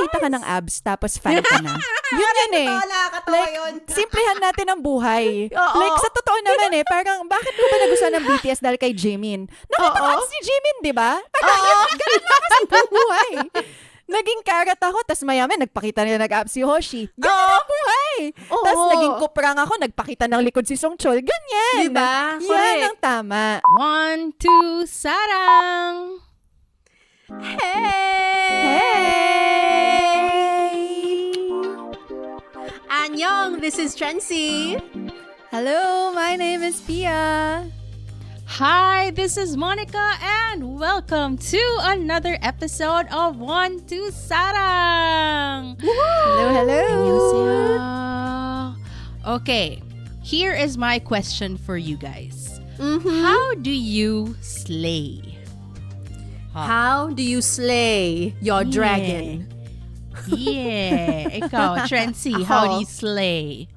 makakita ka ng abs tapos fan ka na. Yun eh. Nakakatawa yun. Simplihan natin ang buhay. Oo. Like, sa totoo naman parang, bakit ko ba nagustuhan ng BTS dahil kay Jimin? Nakita ko si Jimin, di ba? Ganun lang kasi buong buhay. Naging karat ako, tas maya-maya nagpakita nila nag-abs si Hoshi. Ganyan ang buhay. Tas naging kuprang ako, nagpakita ng likod si Songchol. Ganyan. Diba? Yan ang tama. 1, 2, Sarang! Hey! Annyeong, this is Chancy. Hello, my name is Pia. Hi, this is Monica and welcome to another episode of 1, 2, Sarang! Hello, hello. 안녕하세요. Okay, here is my question for you guys. How do you slay? How do you slay your dragon? Yeah. Ikaw, Trency, how do you slay?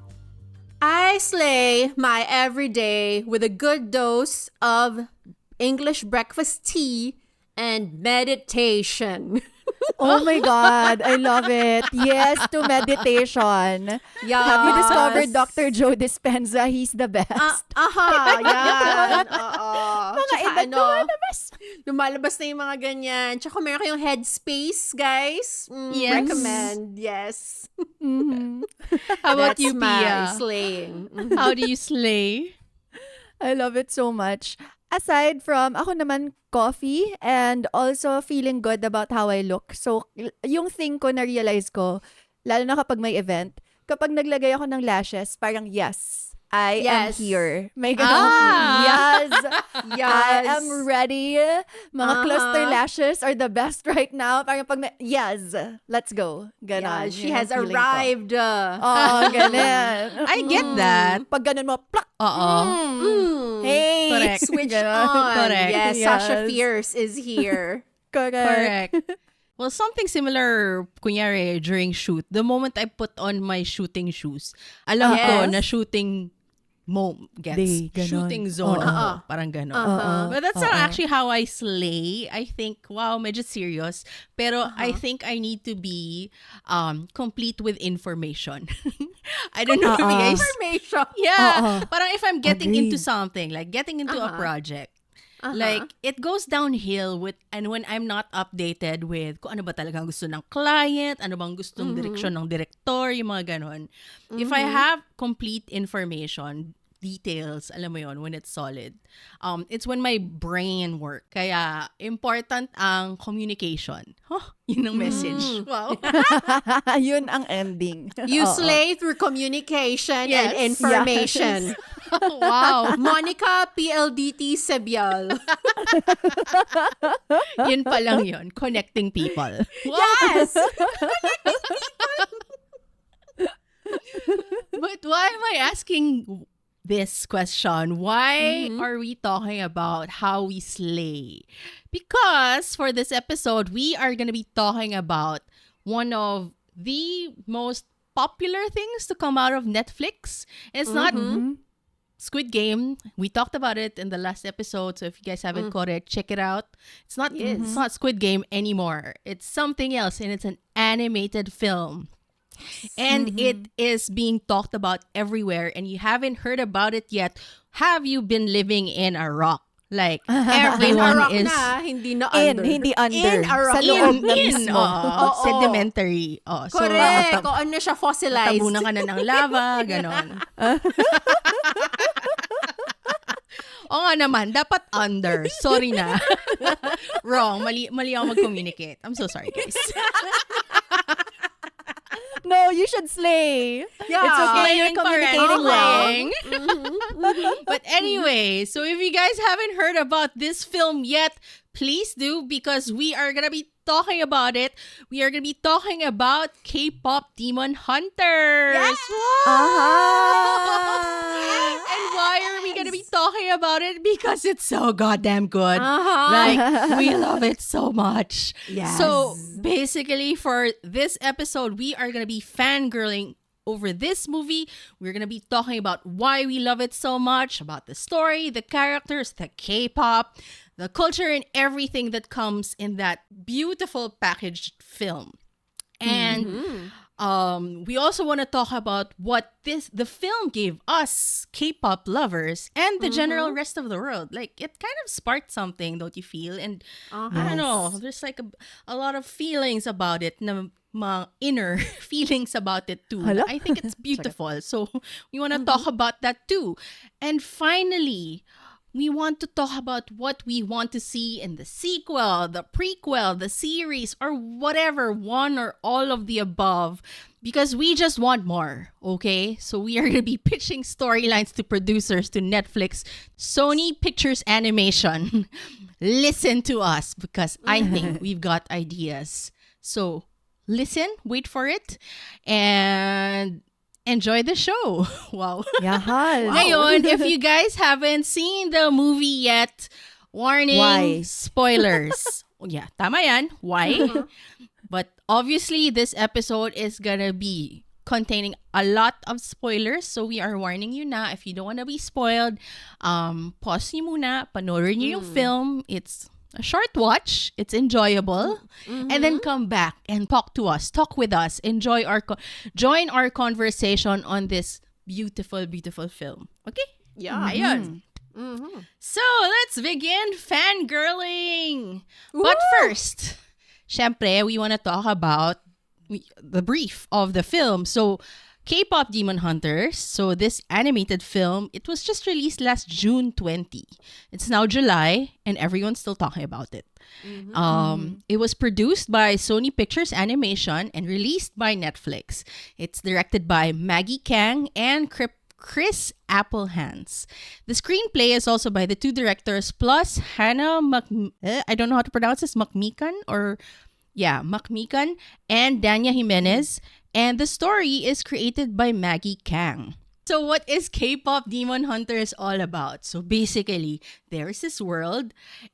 I slay my everyday with a good dose of English breakfast tea and meditation. Oh my God, I love it. Yes to meditation. Yes. Have you discovered Dr. Joe Dispenza? He's the best. Yan. Mga Tsaka iba lumalabas na yung mga ganyan. Tsaka meron kayong headspace, guys. Yes. Recommend. Yes. How about That's you, my Pia? slaying. How do you slay? I love it so much. Aside from, ako naman, coffee and also feeling good about how I look. So, yung thing ko na-realize ko, lalo na kapag may event, kapag naglagay ako ng lashes, parang yes, I am here. May ganun yes. I am ready. Mga cluster lashes are the best right now. Parang pag yes, let's go. Ganon. Yeah, she has arrived. Ganon. I get that. Pag ganon mo, plak. Hey, Correct. switch Ganon. on. Correct. Yes, Yes. Sasha Fierce is here. Correct. Well, something similar, kunyari, during shoot. The moment I put on my shooting shoes, alam ko na shooting Day, ganon. shooting zone. Parang ganon. But that's not actually how I slay. I think, wow, medyo serious. Pero I think I need to be complete with information. I don't know if you guys... Information. Yeah. Parang if I'm getting Agree. into something, like getting into a project, like, it goes downhill and when I'm not updated with kung ano ba talagang gusto ng client, ano bang gustong direksyon ng director, yung mga ganon. If I have complete information, details, alam mo yon, when it's solid, it's when my brain work. Kaya, important ang communication. Yun ang message. Wow. Yun ang ending. You slay through communication and information. Wow. Monica PLDT Sebial. Yun pa lang yun. Connecting people. Yes! But why am I asking this question? Why are we talking about how we slay? Because for this episode, we are going to be talking about one of the most popular things to come out of Netflix. It's not Squid Game. We talked about it in the last episode, so if you guys haven't caught it, check it out. It's not Squid Game anymore. It's something else, and it's an animated film. And it is being talked about everywhere, and you haven't heard about it yet. Have you been living in a rock? Like, everyone is... hindi na under. Hindi under. In a rock. Sa loob na mismo. Sedimentary. So, Correct. Kung ano siya fossilized. tabunan ka na ng lava, ganon. O nga naman, dapat under. Sorry na. Wrong. Mali ako mag-communicate. I'm so sorry, guys. No, you should slay. Yeah. It's okay. You're Slaying pa rin. communicating well. Slaying. But anyway, so if you guys haven't heard about this film yet, please do, because we are gonna be talking about it. We are gonna be talking about K-pop demon hunters. Yes! And why are we gonna be talking about it? Because it's so goddamn good. Like, we love it so much. Yes. So basically, for this episode, we are gonna be fangirling over this movie. We're gonna be talking about why we love it so much, about the story, the characters, the K-pop, the culture, and everything that comes in that beautiful packaged film. And And we also want to talk about what the film gave us K-pop lovers and the general rest of the world. Like, it kind of sparked something, don't you feel? And I don't know, there's like a lot of feelings about it, na mga inner feelings about it too. Hala? I think it's beautiful. So we want to talk about that too. And finally, we want to talk about what we want to see in the sequel, the prequel, the series, or whatever, one or all of the above, because we just want more, okay? So we are going to be pitching storylines to producers, to Netflix, Sony Pictures Animation. Listen to us, because I think we've got ideas. So listen, wait for it, and enjoy the show. Wow. Yahal. Ngayon, if you guys haven't seen the movie yet, warning, Why? spoilers. Yeah, tama yan. Why? But obviously, this episode is gonna be containing a lot of spoilers. So we are warning you na, if you don't wanna be spoiled, pause niyo muna, panoorin niyo yung film. It's a short watch. It's enjoyable. And then come back and talk to us. Talk with us. Enjoy join our conversation on this beautiful, beautiful film. Okay? Yeah. Ayun. So, let's begin fangirling. But first, syempre, we want to talk about the brief of the film. So, K-pop Demon Hunters. So this animated film, it was just released last June 20. It's now July and everyone's still talking about it. It was produced by Sony Pictures Animation and released by Netflix. It's directed by Maggie Kang and Chris Applehans. The screenplay is also by the two directors plus Hannah I don't know how to pronounce this, Macmican and Dania Jimenez. And the story is created by Maggie Kang. So what is K-pop Demon Hunters all about? So basically, there's this world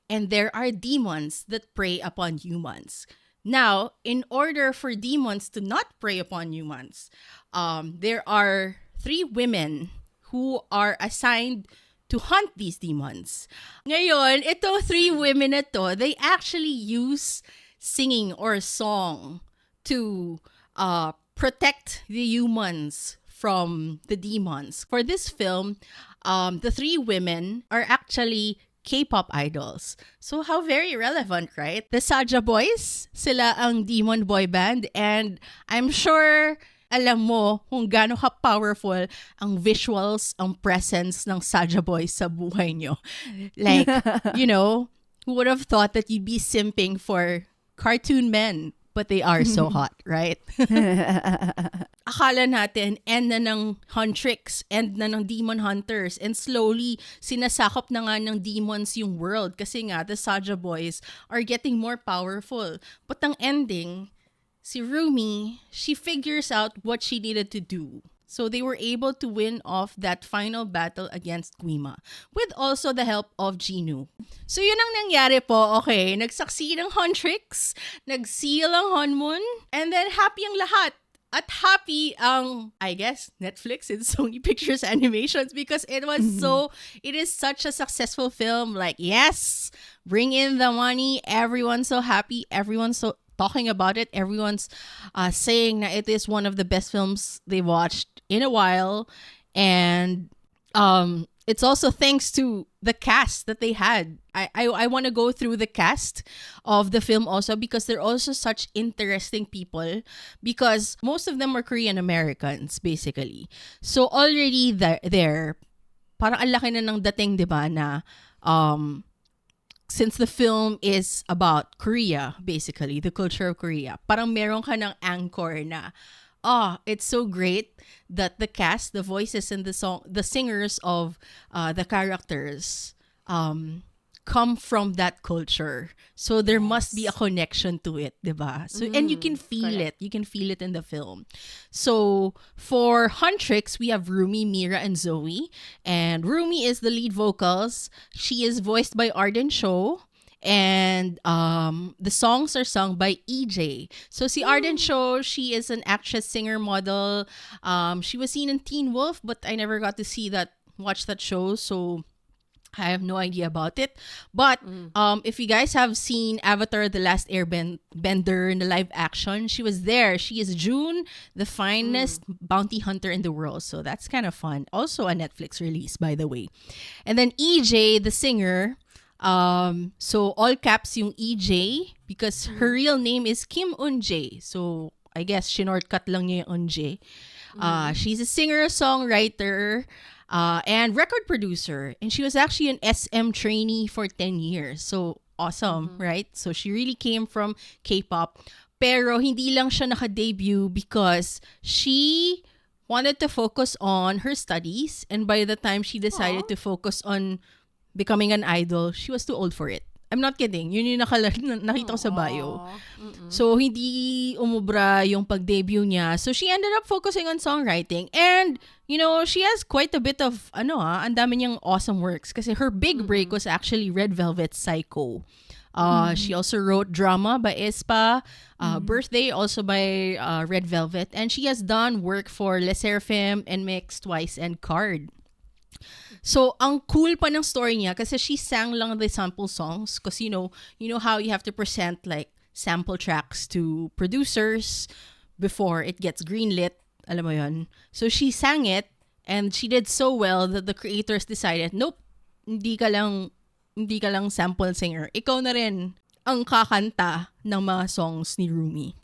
and there are demons that prey upon humans. Now, in order for demons to not prey upon humans, there are 3 women who are assigned to hunt these demons. Ngayon, ito 3 women na to, they actually use singing or song to protect the humans from the demons. For this film, the 3 women are actually K-pop idols. So how very relevant, right? The Saja Boys, sila ang demon boy band, and I'm sure alam mo kung gaano ka-powerful ang visuals, ang presence ng Saja Boys sa buhay nyo. Like, you know, who would have thought that you'd be simping for cartoon men? But they are so hot, right? Akala natin, end na ng Huntrix, end na ng Demon Hunters, and slowly, sinasakop na nga ng demons yung world kasi nga, the Saja Boys are getting more powerful. But ang ending, si Rumi, she figures out what she needed to do. So they were able to win off that final battle against Guima with also the help of Jinu. So yun ang nangyari po. Okay, nagsucceed ang Huntrix, nag-seal ang honmoon, and then happy ang lahat. At happy ang, I guess, Netflix and Sony Pictures Animations because it is such a successful film. Like, yes, bring in the money. Everyone's so happy. Everyone's so talking about it. Everyone's saying that it is one of the best films they watched in a while. And it's also thanks to the cast that they had. I want to go through the cast of the film also because they're also such interesting people because most of them were Korean Americans basically. So already there parang ang laki na ng dating, diba, na since the film is about Korea, basically, the culture of Korea, parang meron ka ng anchor na, it's so great that the cast, the voices and the singers of the characters come from that culture. So there must be a connection to it, diba? So and you can feel it. You can feel it in the film. So for Huntrix, we have Rumi, Mira, and Zoe. And Rumi is the lead vocals. She is voiced by Arden Cho. And the songs are sung by EJ. So si Arden Cho, she is an actress, singer, model. She was seen in Teen Wolf, but I never got to watch that show. So I have no idea about it. But if you guys have seen Avatar The Last Airbender in the live action, she was there. She is June, the finest bounty hunter in the world. So that's kind of fun. Also a Netflix release, by the way. And then EJ, the singer, so all caps yung EJ because her real name is Kim Eunjae. So I guess shinortcut lang niya yung Eunjae. She's a singer, songwriter, and record producer. And she was actually an SM trainee for 10 years. So, awesome, right? So, she really came from K-pop. Pero, hindi lang siya naka-debut because she wanted to focus on her studies. And by the time she decided to focus on becoming an idol, she was too old for it. I'm not kidding. Yun yung nakita ko sa bio. So, hindi umubra yung pag-debut niya. So, she ended up focusing on songwriting. And, you know, she has quite a bit of, ang dami niyang awesome works. Kasi her big break was actually Red Velvet's Psycho. She also wrote Drama by aespa, Birthday also by Red Velvet. And she has done work for Les Seraphim, NMIX, Twice, and Card. So, ang cool pa ng story niya kasi she sang lang the sample songs because you know how you have to present like sample tracks to producers before it gets greenlit, alam mo yun. So, she sang it and she did so well that the creators decided, nope, hindi ka lang sample singer. Ikaw na rin ang kakanta ng mga songs ni Rumi.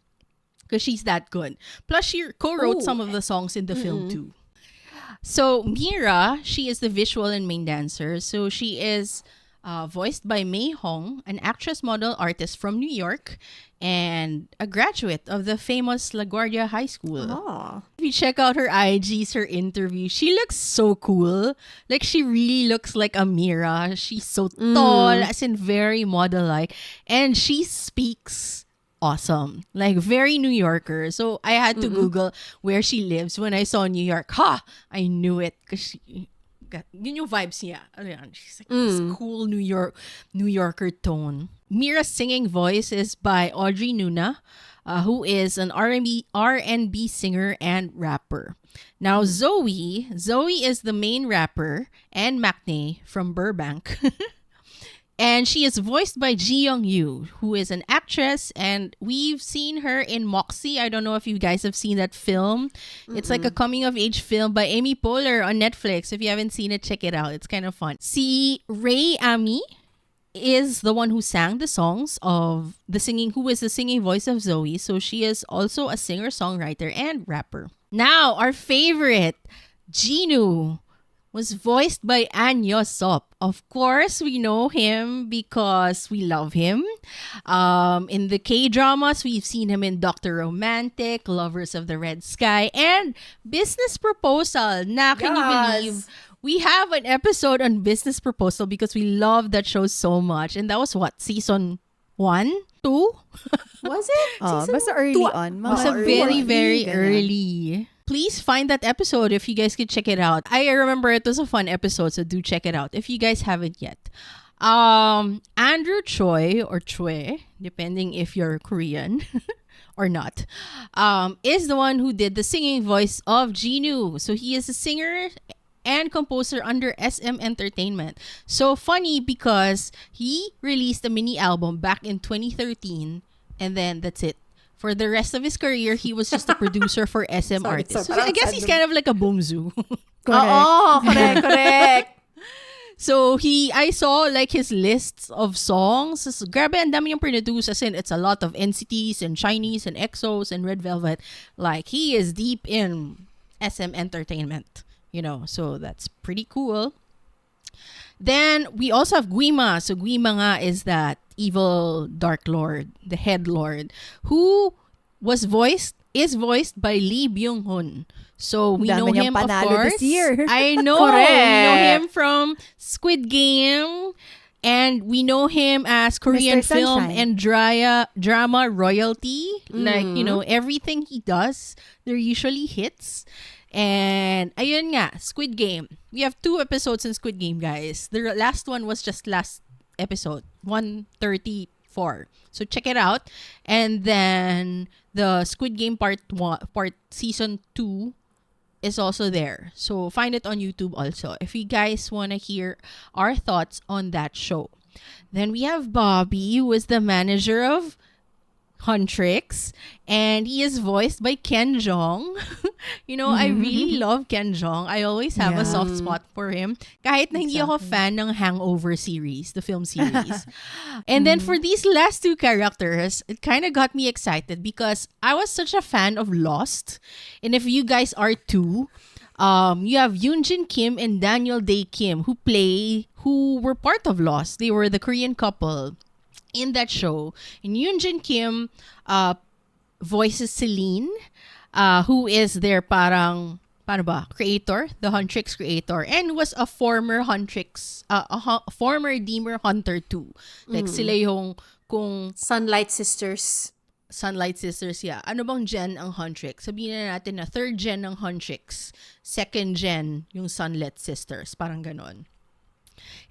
Because she's that good. Plus, she co-wrote some of the songs in the film too. So, Mira, she is the visual and main dancer. So, she is voiced by Mei Hong, an actress, model, artist from New York, and a graduate of the famous LaGuardia High School. If you check out her IGs, her interview, she looks so cool. Like, she really looks like a Mira. She's so tall, as in very model-like. And she speaks awesome. Like, very New Yorker. So, I had to Google where she lives. When I saw New York, I knew it. Because yun yung vibes niya. She's like this cool New Yorker tone. Mira's singing voice is by Audrey Nuna, who is an R&B singer and rapper. Now, Zoe is the main rapper and Maknae from Burbank. And she is voiced by Ji Young Yu, who is an actress, and we've seen her in Moxie. I don't know if you guys have seen that film. It's like a coming-of-age film by Amy Poehler on Netflix. If you haven't seen it, check it out. It's kind of fun. Si Ray Ami is the one who sang the songs of who is the singing voice of Zoe. So she is also a singer-songwriter and rapper. Now, our favorite, Jinu, was voiced by An Yosop. Of course, we know him because we love him. In the K-dramas, we've seen him in Dr. Romantic, Lovers of the Red Sky, and Business Proposal. Na, can you believe? We have an episode on Business Proposal because we love that show so much. And that was what? Season 1? 2? Was it? Basta early on. Basta very, very early. Please find that episode if you guys can check it out. I remember it was a fun episode, so do check it out if you guys haven't yet. Andrew Choi, or Choi, depending if you're Korean or not, is the one who did the singing voice of Jinu. So he is a singer and composer under SM Entertainment. So funny because he released a mini album back in 2013 and then that's it. For the rest of his career, he was just a producer for SM artists. So I guess he's kind of like a boomzu. Correct. So I saw like his lists of songs. Grabe, ang dami niyang produce. As in, it's a lot of NCTs and Chinese and EXOs and Red Velvet. Like, he is deep in SM Entertainment. So that's pretty cool. Then, we also have Guima. So, Guima nga is that evil Dark Lord, the Head Lord, who is voiced by Lee Byung-hun. So, we know him, of course. This year. I know. We know him from Squid Game. And we know him as Korean film and drama royalty. Like, everything he does, they're usually hits. And ayun nga, Squid Game. We have 2 episodes in Squid Game, guys. The last one was just last episode, 134. So check it out. And then the Squid Game part season 2 is also there. So find it on YouTube also if you guys want to hear our thoughts on that show. Then we have Bobby, who is the manager of Huntrix, and he is voiced by Ken Jeong. I really love Ken Jeong. I always have a soft spot for him. Kahit na hindi ako fan ng Hangover series, the film series. And then for these last two characters, it kind of got me excited because I was such a fan of Lost. And if you guys are too, you have Yoonjin Kim and Daniel Day Kim who were part of Lost. They were the Korean couple in that show. And Yoonjin Kim voices Celine, who is their creator, the Huntrix creator, and was a former Huntrix, former Demon Hunter too. Like sila yung kung Sunlight Sisters. Sunlight Sisters, yeah. Ano bang gen ang Huntrix? Sabihin na natin na third gen ng Huntrix, second gen yung Sunlight Sisters, parang ganon.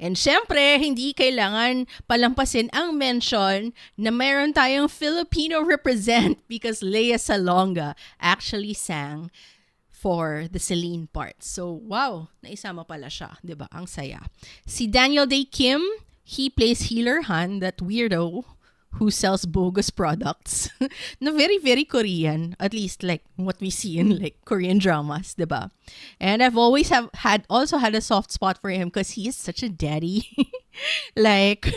And syempre, hindi kailangan palampasin ang mention na mayroon tayong Filipino represent because Lea Salonga actually sang for the Celine part. So, wow, naisama pala siya, 'di ba? Ang saya. Si Daniel Day Kim, he plays Healer Han, that weirdo who sells bogus products na very, very Korean, at least like what we see in like Korean dramas, diba? And I've always had a soft spot for him because he is such a daddy. Like,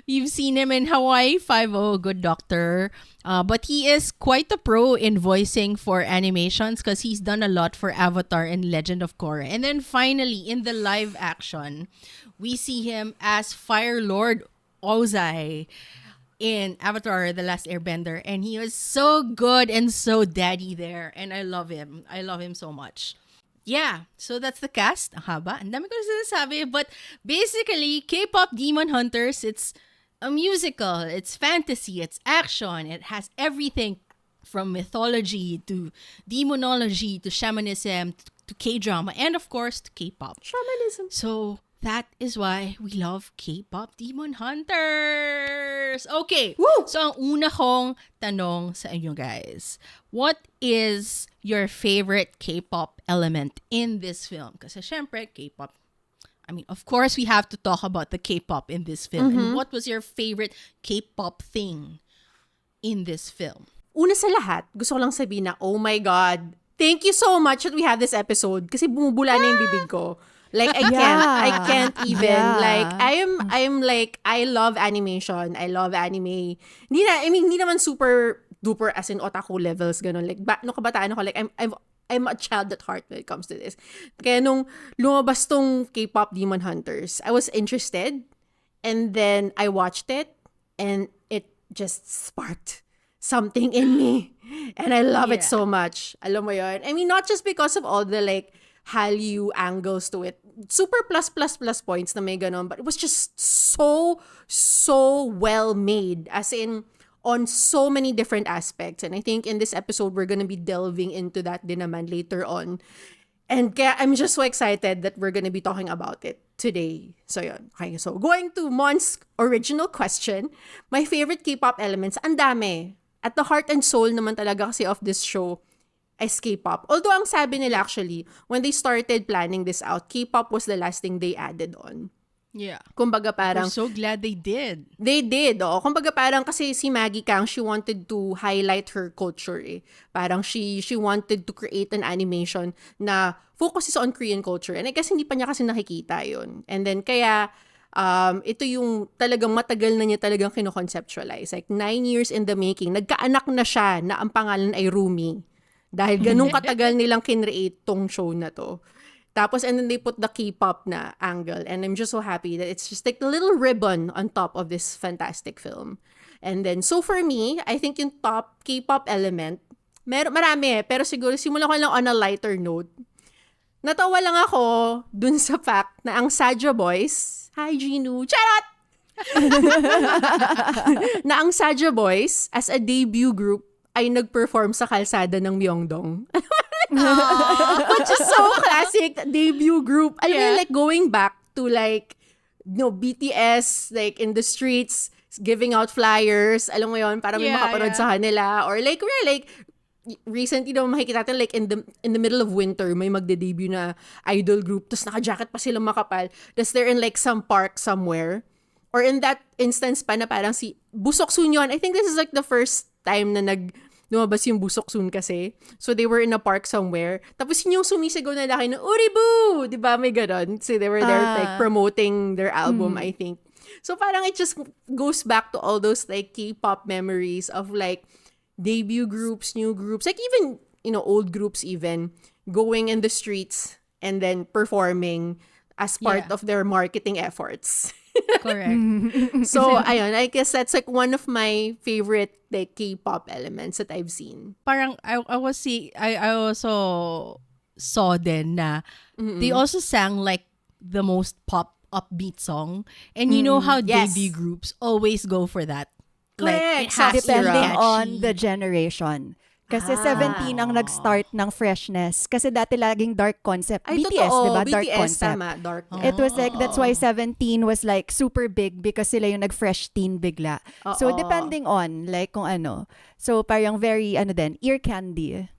you've seen him in Hawaii Five-0, Good Doctor, but he is quite a pro in voicing for animations because he's done a lot for Avatar and Legend of Korra. And then finally, in the live action, we see him as Fire Lord Ozai in Avatar The Last Airbender, and he was so good and so daddy there, and I love him so much. Yeah, so that's the cast. Ang haba, ang dami ko na sinasabi, but basically K-pop Demon Hunters, it's a musical, it's fantasy, it's action, it has everything from mythology to demonology to shamanism to K-drama, and of course to K-pop. Shamanism. So that is why we love K-pop Demon Hunters. Okay. Woo! So, ang una kong tanong sa inyo guys, what is your favorite K-pop element in this film? Kasi syempre, K-pop, I mean, of course, we have to talk about the K-pop in this film. And what was your favorite K-pop thing in this film? Una sa lahat, gusto ko lang sabihin na, oh my God, thank you so much that we have this episode kasi bumubula na yung bibig ko. Like, I can't even. Yeah. Like, I'm like, I love animation. I love anime. Hindi naman super duper as in otaku levels, ganun. Like, no kabataan ako, like, I'm a child at heart when it comes to this. Kaya nung lumabas tong K-pop Demon Hunters, I was interested. And then, I watched it. And it just sparked something in me. And I love it so much. Alam mo yun? I mean, not just because of all the, like, Hallyu angles to it. Super plus points na may ganon. But it was just so well made. As in, on so many different aspects. And I think in this episode, we're gonna be delving into that din naman later on. And kaya I'm just so excited that we're gonna be talking about it today. So yun. Okay, so going to Mon's original question, my favorite K-pop elements, ang dami. At the heart and soul naman talaga kasi of this show is K-pop. Although ang sabi nila actually, when they started planning this out, K-pop was the last thing they added on. Yeah. Kumbaga parang, We're so glad they did. they did, oo. Kumbaga parang kasi si Maggie Kang, she wanted to highlight her culture eh. Parang she wanted to create an animation na focuses on Korean culture. And I guess hindi pa niya kasi nakikita yun. And then kaya, ito yung talagang matagal na niya talagang kinoconceptualize. Like 9 years in the making. Nagkaanak na siya na ang pangalan ay Rumi. Dahil ganun katagal nilang kinreate tong show na to. Tapos, and then they put the K-pop na angle. And I'm just so happy that it's just like the little ribbon on top of this fantastic film. And then, so for me, I think yung top K-pop element, marami eh. Pero siguro, simulan ko lang on a lighter note. Natawa lang ako dun sa fact na ang Saja Boys, hi Ginu, charot! Na ang Saja Boys, as a debut group, ay nag-perform sa kalsada ng Myeongdong. Which is so classic debut group. Alam mo, like going back to like, BTS, like in the streets, giving out flyers. Alam mo yun, para may makapanood sa kanila. Or like, we're like, recently daw makikita natin like in the middle of winter may magde-debut na idol group tapos naka-jacket pa sila makapal tapos they're in like some park somewhere or in that instance pa na parang si Busok Soon yun. I think this is like the first time na lumabas yung Busok Soon kasi. So they were in a park somewhere. Tapos yun yung sumisigaw na laki ng Uribu! Diba? May ganon. So they were there like promoting their album, I think. So parang it just goes back to all those like K-pop memories of like debut groups, new groups, like even, old groups even, going in the streets and then performing as part of their marketing efforts. Correct. So, ayun, I guess that's like one of my favorite like K-pop elements that I've seen. Parang I also saw then na they also sang like the most pop upbeat song, and you know how debut groups always go for that. Like it Correct. has to be Depending catchy. on the generation. Kasi 17 ang nag-start ng freshness. Kasi dati laging dark concept. Ay, BTS, totoo. diba? Dark BTS, concept. tama. Dark. It was like, that's why 17 was like super big because sila yung nag-fresh teen bigla. So, depending on, like, kung ano. So, parang very, ear candy.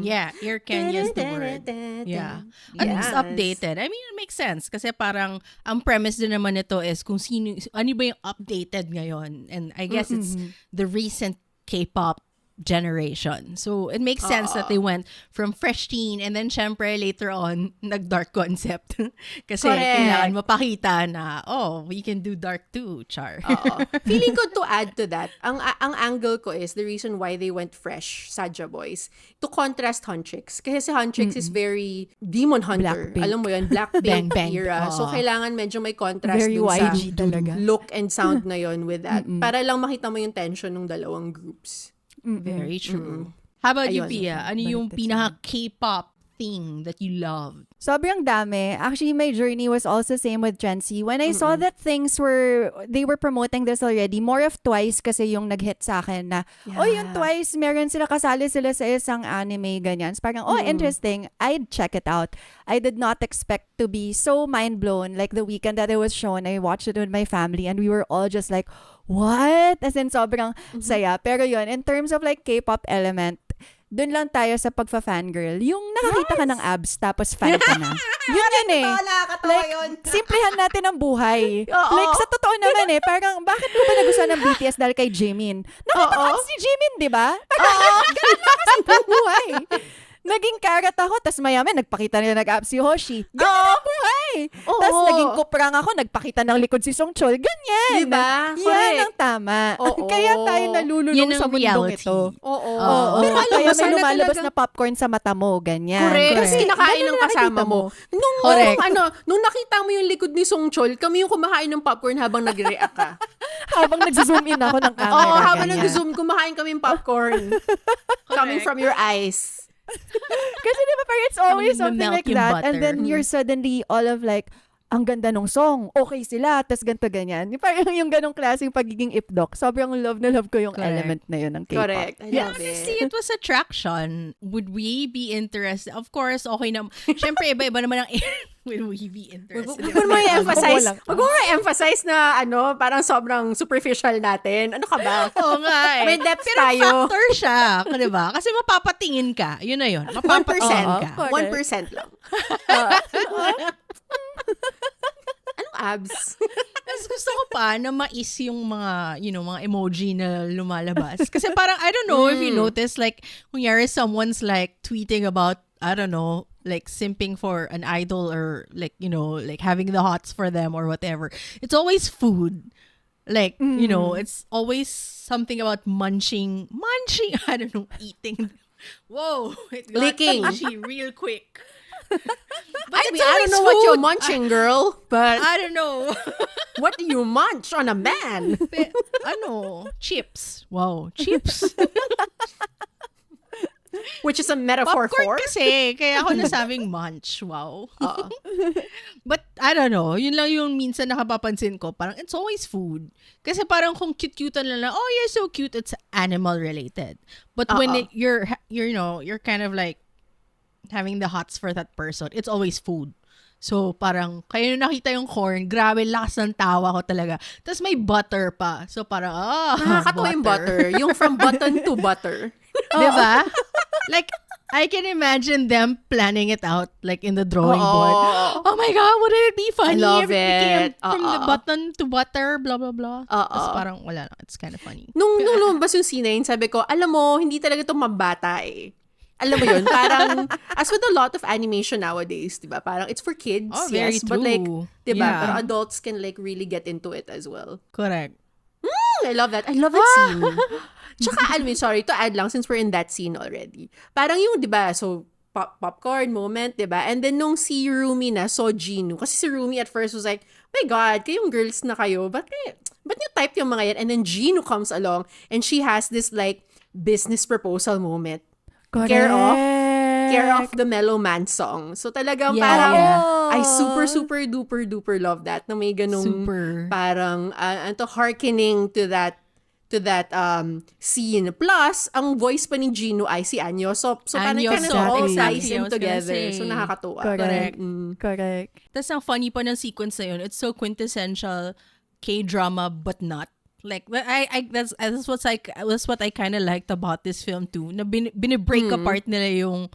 Yeah, ear candy is the word. Yeah. And it's updated. I mean, it makes sense. Kasi parang, ang premise din naman nito is kung ano ba yung updated ngayon. And I guess it's the recent K-pop generation. So, it makes sense that they went from fresh teen and then syempre later on, nag-dark concept. Kasi kailangan mapakita na, we can do dark too, char. Feeling ko to add to that, ang angle ko is the reason why they went fresh, Saja Boys, to contrast Huntrix. Kasi si Huntrix is very Demon Hunter. Blackpink. Alam mo yun, Blackpink Bang. era. So, kailangan medyo may contrast Very dun sa YG talaga. look and sound na yun with that. Para lang makita mo yung tension ng dalawang groups. Very true. How about you, Ayun. Pia? Ano yung pinaka K-pop thing that you love? Sobrang dami. Actually, my journey was also same with Gen Z. When I saw that they were promoting this already, more of Twice kasi yung nag-hit sa akin na, yung Twice, meron sila, kasali sila sa isang anime, ganyan. So parang, interesting. I'd check it out. I did not expect to be so mind-blown. Like the weekend that it was shown, I watched it with my family and we were all just like, what? As in, sobrang saya. Pero yun, in terms of like K-pop element, dun lang tayo sa pagfa-fangirl. Yung nakakita ka ng abs, tapos fan ka na. Yun eh. Like, simplihan natin ang buhay. Like, sa totoo naman parang, bakit ko ba nagustuhan ng BTS dahil kay Jimin? Nakita ko si Jimin, di ba? Ganun lang kasi ang buhay. Naging carrot ako, tas mayaman, nagpakita nila nag-abs si Hoshi. Ganyan ang buhay. Tas naging kuprang ako, nagpakita ng likod si Songchol. Ganyan. Diba? Yan ang tama. Kaya tayo nalululong Yun ang sa mundong reality. ito. Oo. Pero alam kaya mo, may sana lumalabas talaga- na popcorn sa mata mo. Ganyan. Correct. Kasi kinakain Ganun ng ang kasama nakikita mo. Correct. Nung nakita mo yung likod ni Songchol, kami yung kumakain ng popcorn habang nag-react ka. Habang nag-zoom in ako ng camera. Oo, habang ganyan. nag-zoom, kumakain kami ng popcorn. Coming from your eyes. Kasi di ba parang it's always Habang something nag-melt like yung that. butter. And then you're suddenly all of like, ang ganda nung song. Okay sila. Tas ganito ganyan. Parang yung ganong klaseng pagiging ipdok. Sobrang love na love ko yung Correct. element na yun ng K-pop. Correct. I Yeah, love see, it. it was attraction. Would we be interested? Of course, okay na. Siyempre, iba-iba naman ang would we be interested? Huwag mo i-emphasize. Wala. Huwag mo i-emphasize na parang sobrang superficial natin. Ano ka ba? Oo nga eh. May depth Pero tayo. factor siya, di ba? Kasi mapapatingin ka. Yun na yun. 1%. Mapapatingin ka. Correct. 1% lang. Anong abs? Mas gusto ko pa na mais yung mga, mga emoji na lumalabas. Kasi parang, I don't know if you notice, like, kunyari someone's like tweeting about, I don't know, like simping for an idol or like, like having the hots for them or whatever. It's always food. Like, it's always something about munching, I don't know, eating. Whoa, it got Licking. punchy real quick. But I it's mean, I don't always know what you're food. munching, girl. But I don't know. what do you munch on a man? Ano? Chips. Wow, chips. Which is a metaphor Popcorn for? kasi. Kaya ako nasabing munch. Wow. But I don't know. Yun lang yung minsan nakapapansin ko. Parang it's always food. Kasi parang kung cute-cutean lang, oh, you're so cute, it's animal related. But when you're kind of like having the hots for that person, it's always food. So, parang, kaya nung nakita yung corn, grabe, lakas ng tawa ko talaga. Tapos may butter pa. So, parang, Nakakatawa yung butter. Yung from button to butter. Diba? Like, I can imagine them planning it out, like, in the drawing board. Oh my God, wouldn't it be funny I love if it became it. from the button to butter, blah, blah, blah. Tapos parang, wala lang. It's kind of funny. Nung lumabas yung scene na yun, sabi ko, alam mo, hindi talaga ito mambata eh. Alam mo yun, parang, as with a lot of animation nowadays, diba? Parang, it's for kids, Oh, very yes. But like, true. diba? Yeah. Pero adults can like really get into it as well. Correct. I love that. I love that scene. Tsaka, alam mo, sorry, to add lang, since we're in that scene already. Parang yung, diba, so, popcorn moment, diba? And then nung si Rumi na saw Gino, kasi si Rumi at first was like, my God, kayong girls na kayo, ba't niyo type yung mga yan? And then Gino comes along, and she has this like, business proposal moment. Correct. Care of the Mellow Man song. So talagang parang, I super duper love that, na may ganung, Super. parang, hearkening to that scene. Plus, ang voice pa ni Gino ay si Anyo. So parang Anyo, kind of exactly. all ties I in was gonna together. say. So nakakatuwa. Correct. Mm. Correct. Tapos ang funny pa ng sequence na yun, it's so quintessential K-drama but not. Like, that's what I kind of liked about this film too. Na binibreak apart nila yung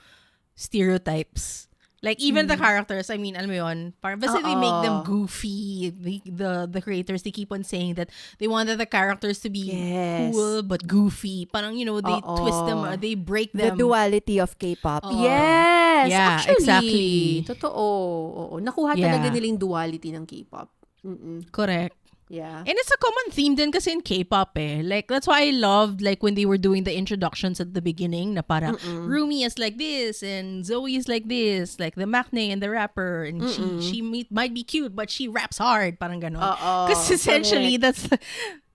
stereotypes. Like, even the characters, I mean, alam mo yun, parang, basta they make them goofy. The creators, they keep on saying that they wanted the characters to be Yes. cool but goofy. Parang, you know, they twist them, they break The them. duality of K-pop. Yes, Yeah, actually. exactly. Totoo. Oo. Nakuha Yeah. talaga nila yung duality ng K-pop. Mm-mm. Correct. Yeah. And it's a common theme din kasi in K-pop eh. Like, that's why I loved like when they were doing the introductions at the beginning na parang Rumi is like this and Zoe is like this, like the maknae and the rapper, and she might be cute but she raps hard, parang ganon. Because essentially that's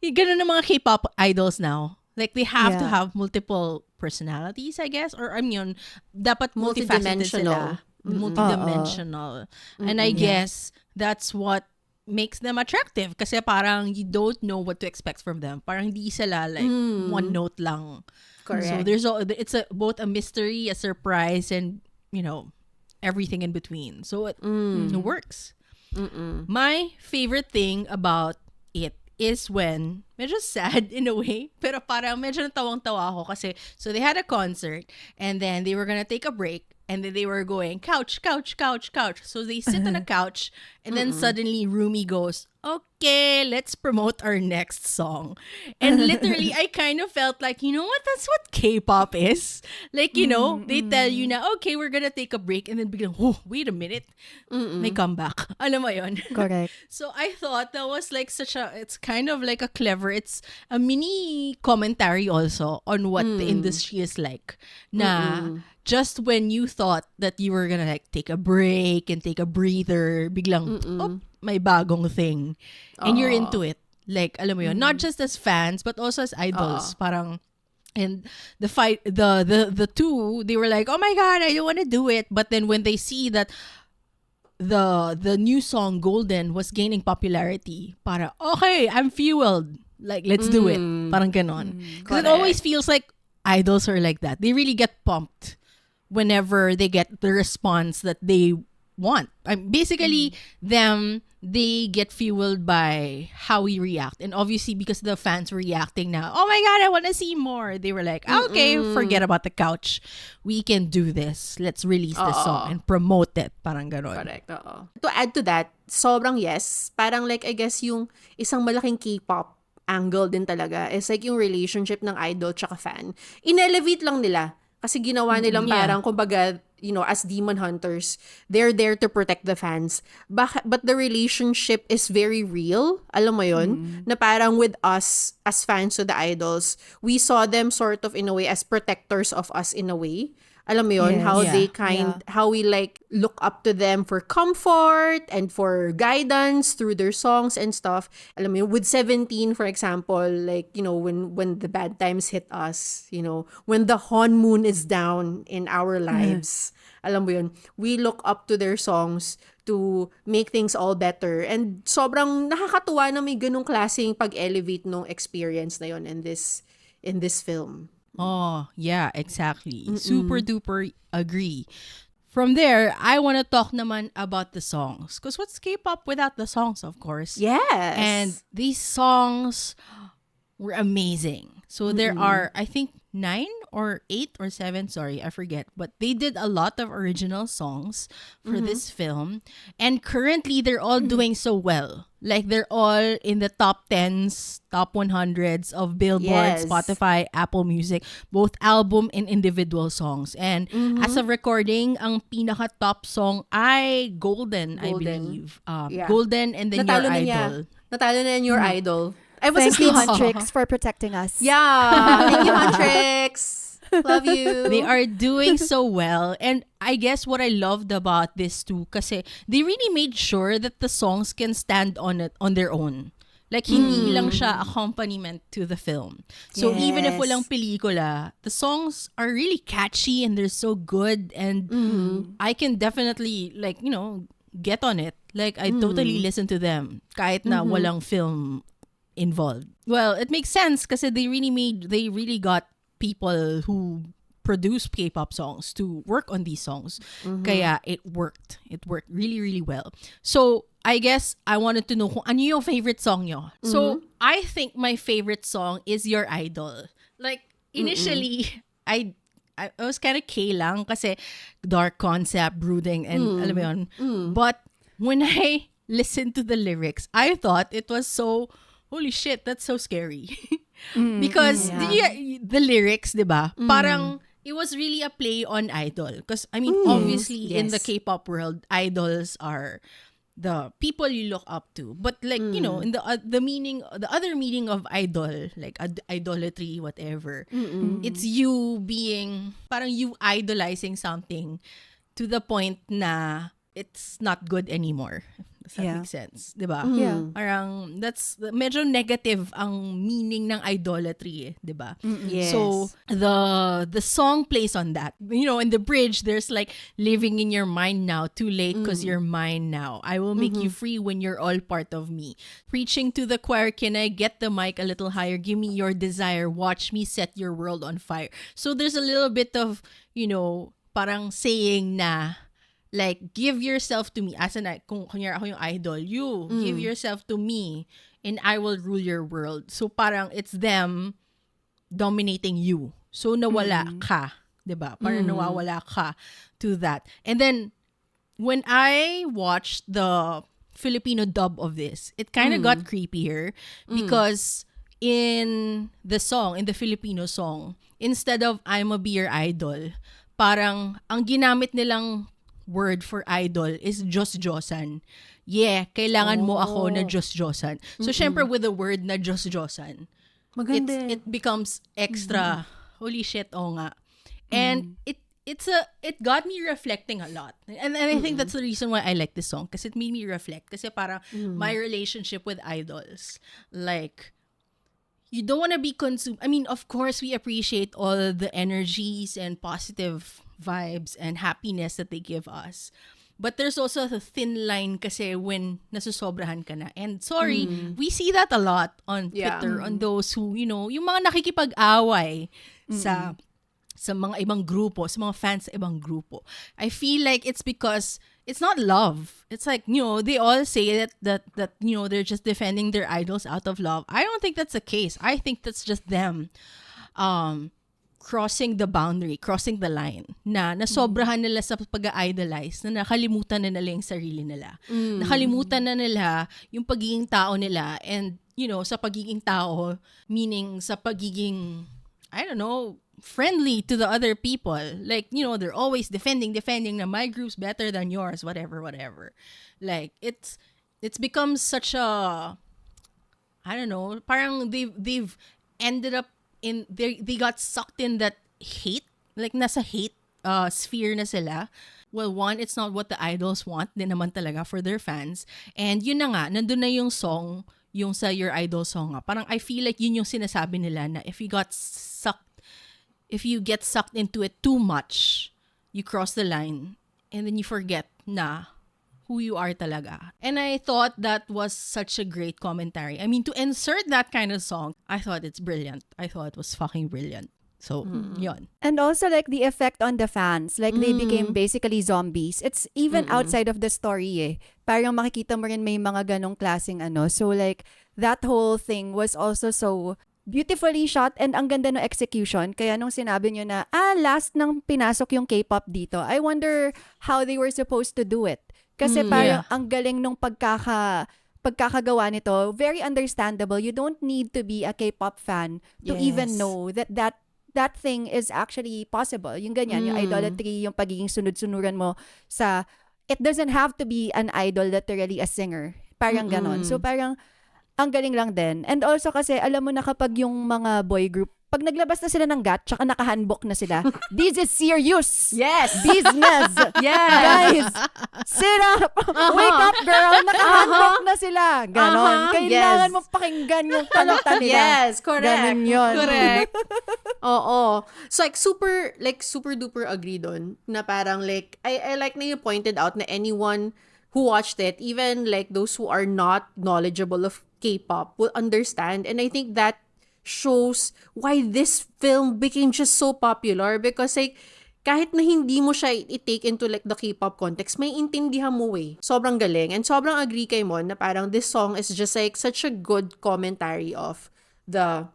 ganon ng mga K-pop idols now. Like they have to have multiple personalities, I guess, or I mean, dapat multifaceted sila. Multidimensional. And I guess that's what makes them attractive kasi parang you don't know what to expect from them. Parang hindi sila like one note lang. Correct. So it's both a mystery, a surprise, and you know, everything in between. So it works. My favorite thing about it is when medyo sad in a way, pero parang medyo natawang-tawa ako kasi so they had a concert and then they were gonna take a break. And then they were going, couch. So they sit on a couch. And then suddenly Rumi goes, okay, let's promote our next song. And literally, I kind of felt like, you know what? That's what K-pop is. Like, you know, they tell you na, okay, we're gonna take a break. And then biglang, oh, wait a minute. May comeback. Alam mo yun? Correct. So I thought that was like it's kind of like it's a mini commentary also on what the industry is like. Na, just when you thought that you were gonna like take a break and take a breather, biglang, oh, may bagong thing. And you're into it. Like, alam mo yun, not just as fans, but also as idols. Parang, and the two, they were like, oh my God, I don't want to do it. But then when they see that the new song Golden was gaining popularity, para, okay, I'm fueled. Like, let's do it. Parang ganon. Because it always feels like idols are like that. They really get pumped whenever they get the response that they want. Basically, they get fueled by how we react. And obviously, because the fans were reacting now, oh my God, I want to see more. They were like, okay, forget about the couch. We can do this. Let's release this song and promote it. Parang ganon. Correct. To add to that, sobrang yes. Parang like, I guess yung isang malaking K-pop angle din talaga is like yung relationship ng idol tsaka fan. In-elevate lang nila. Kasi ginawa nilang parang, kumbaga, you know, as demon hunters, they're there to protect the fans. But the relationship is very real. Alam mo yun? Na parang with us, as fans of the idols, we saw them sort of in a way as protectors of us in a way. Alam mo yun? Yes. How Yeah. they how we like look up to them for comfort and for guidance through their songs and stuff. Alam mo yun? With 17, for example, like, you know, when the bad times hit us, you know, when the honmoon is down in our lives, alam mo yun, we look up to their songs to make things all better. And sobrang nakakatuwa na may ganung klaseng pag-elevate nung experience na yun in this film. Oh, yeah, exactly. Super duper agree. from there, I want to talk naman about the songs. Because what's K-pop without the songs, of course? Yes. And these songs were amazing. So there are, I think, 9 or 8 or 7, sorry, I forget. But they did a lot of original songs for this film. And currently, they're all doing so well. Like, they're all in the top 10s, top 100s of Billboard, Yes. Spotify, Apple Music, both album and individual songs. And as of recording, ang pinaka-top song ay Golden, I Golden. believe. Yeah. Golden and then Natalo Your na niya. Idol. Natalo na Your Idol. I was Thank you, asleep. Huntrix, for protecting us. Yeah. Thank you, Huntrix. Love you. They are doing so well. And I guess what I loved about this too, kasi they really made sure that the songs can stand on their own. Like, hindi lang siya accompaniment to the film. So, even if Yes. walang pelikula, the songs are really catchy and they're so good. And I can definitely, like, you know, get on it. Like, I totally listen to them. Kahit na walang film involved. Well, it makes sense kasi they really got people who produce K-pop songs to work on these songs. Kaya it worked. It worked really, really well. So, I guess I wanted to know kung ano yung favorite song nyo. So, I think my favorite song is Your Idol. Like, initially, I was kind of K lang kasi dark concept, brooding, and alam mo yun. But when I listened to the lyrics, I thought it was so, holy shit, that's so scary. Because the lyrics, diba? Parang, it was really a play on Idol. Because, I mean, obviously, in the Yes. K-pop world, idols are the people you look up to. But like, you know, in the other meaning of idol, like idolatry, whatever, it's you being, parang you idolizing something to the point na it's not good anymore. Does that make sense? Diba? Yeah. Parang, that's, medyo negative ang meaning ng idolatry, diba? Yes. So, the song plays on that. You know, in the bridge, there's like, living in your mind now, too late because you're mine now. I will make you free when you're all part of me. Preaching to the choir, can I get the mic a little higher? Give me your desire. Watch me set your world on fire. So, there's a little bit of, you know, parang saying na, like, give yourself to me. As in, kung kunyari ako yung idol, you give yourself to me and I will rule your world. So, parang it's them dominating you. So, nawala ka. Diba? Parang nawawala ka to that. And then, when I watched the Filipino dub of this, it kind of got creepier because in the Filipino song, instead of I'ma be your idol, parang ang ginamit nilang word for idol is Diyos-Diyosan. Yeah, kailangan mo ako na Diyos-Diyosan. So, syempre with the word na Diyos-Diyosan, Maganda. it becomes extra, holy shit, oo nga. And it got me reflecting a lot. And I think that's the reason why I like this song. Kasi it made me reflect. Kasi parang my relationship with idols, like, you don't want to be consumed. I mean, of course, we appreciate all the energies and positive vibes and happiness that they give us. But there's also a thin line kasi when nasusobrahan ka na. And sorry, we see that a lot on Twitter, on those who, you know, yung mga nakikipag-away sa mga ibang grupo, sa mga fans sa ibang grupo. I feel like it's because it's not love. It's like, you know, they all say that you know, they're just defending their idols out of love. I don't think that's the case. I think that's just them crossing the boundary, crossing the line, na nasobrahan nila sa pag-idolize, na nakalimutan na nila yung sarili nila. Nakalimutan na nila yung pagiging tao nila, and, you know, sa pagiging tao, meaning sa pagiging, I don't know, friendly to the other people. Like, you know, they're always defending na my group's better than yours, whatever. Like, it's become such a, I don't know, parang they've ended up they got sucked in that hate, like nasa hate sphere na sila. Well, one, it's not what the idols want din naman talaga for their fans. And yun na nga, nandun na yung song, yung sa Your Idol song nga. Parang I feel like yun yung sinasabi nila na if you get sucked into it too much, you cross the line and then you forget na who you are talaga. And I thought that was such a great commentary. I mean, to insert that kind of song, I thought it's brilliant. I thought it was fucking brilliant. So, yon. And also like the effect on the fans. Like they became basically zombies. It's even outside of the story eh. Parang makikita mo rin may mga ganong klaseng ano. So like that whole thing was also so beautifully shot and ang ganda ng execution. Kaya nung sinabi nyo na, last nang pinasok yung K-pop dito, I wonder how they were supposed to do it. Kasi parang ang galing nung pagkakagawa nito, very understandable. You don't need to be a K-pop fan to even know that thing is actually possible. Yung ganyan, yung idolatry, yung pagiging sunod-sunuran mo sa, it doesn't have to be an idol, literally a singer. Parang ganon. So parang, ang galing lang din. And also kasi, alam mo na kapag yung mga boy group, pag naglabas na sila ng gat, tsaka nakahandbook na sila, this is serious. Yes. Business. Yes. Guys, sit up. Wake up, girl. Nakahandbook na sila. Ganon. Kailangan mo pakinggan yung talata nila. Yes, correct. Ganon yun. Correct. Oo. So super duper agree doon na parang like I like na you pointed out na anyone who watched it, even like those who are not knowledgeable of K-pop will understand, and I think that shows why this film became just so popular, because like kahit na hindi mo siya i-take into like the K-pop context, may intindihan mo eh. Sobrang galing. And sobrang agree kay Mon na parang this song is just like such a good commentary of the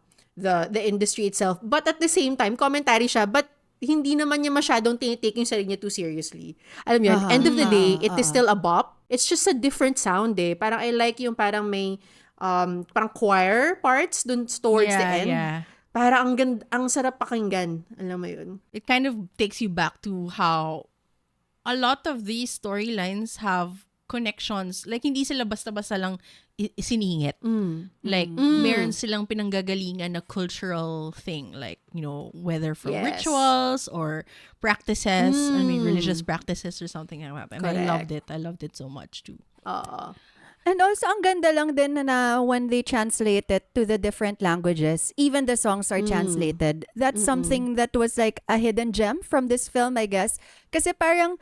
industry itself. But at the same time, commentary siya, but hindi naman niya masyadong tinitake yung sarili niya too seriously. Alam mo yun, end of the day, it is still a bop. It's just a different sound eh. Parang I like yung parang may parang choir parts dun towards the end. Yeah. Para ang sarap pakinggan. Alam mo yun? It kind of takes you back to how a lot of these storylines have connections. Like, hindi sila basta-basta lang siningit. Like, meron silang pinanggagalingan na cultural thing. Like, you know, whether from rituals or practices. I mean, religious practices or something like that. And I loved it. I loved it so much too. And also, ang ganda lang din na when they translate it to the different languages, even the songs are translated. That's something that was like a hidden gem from this film, I guess. Kasi parang,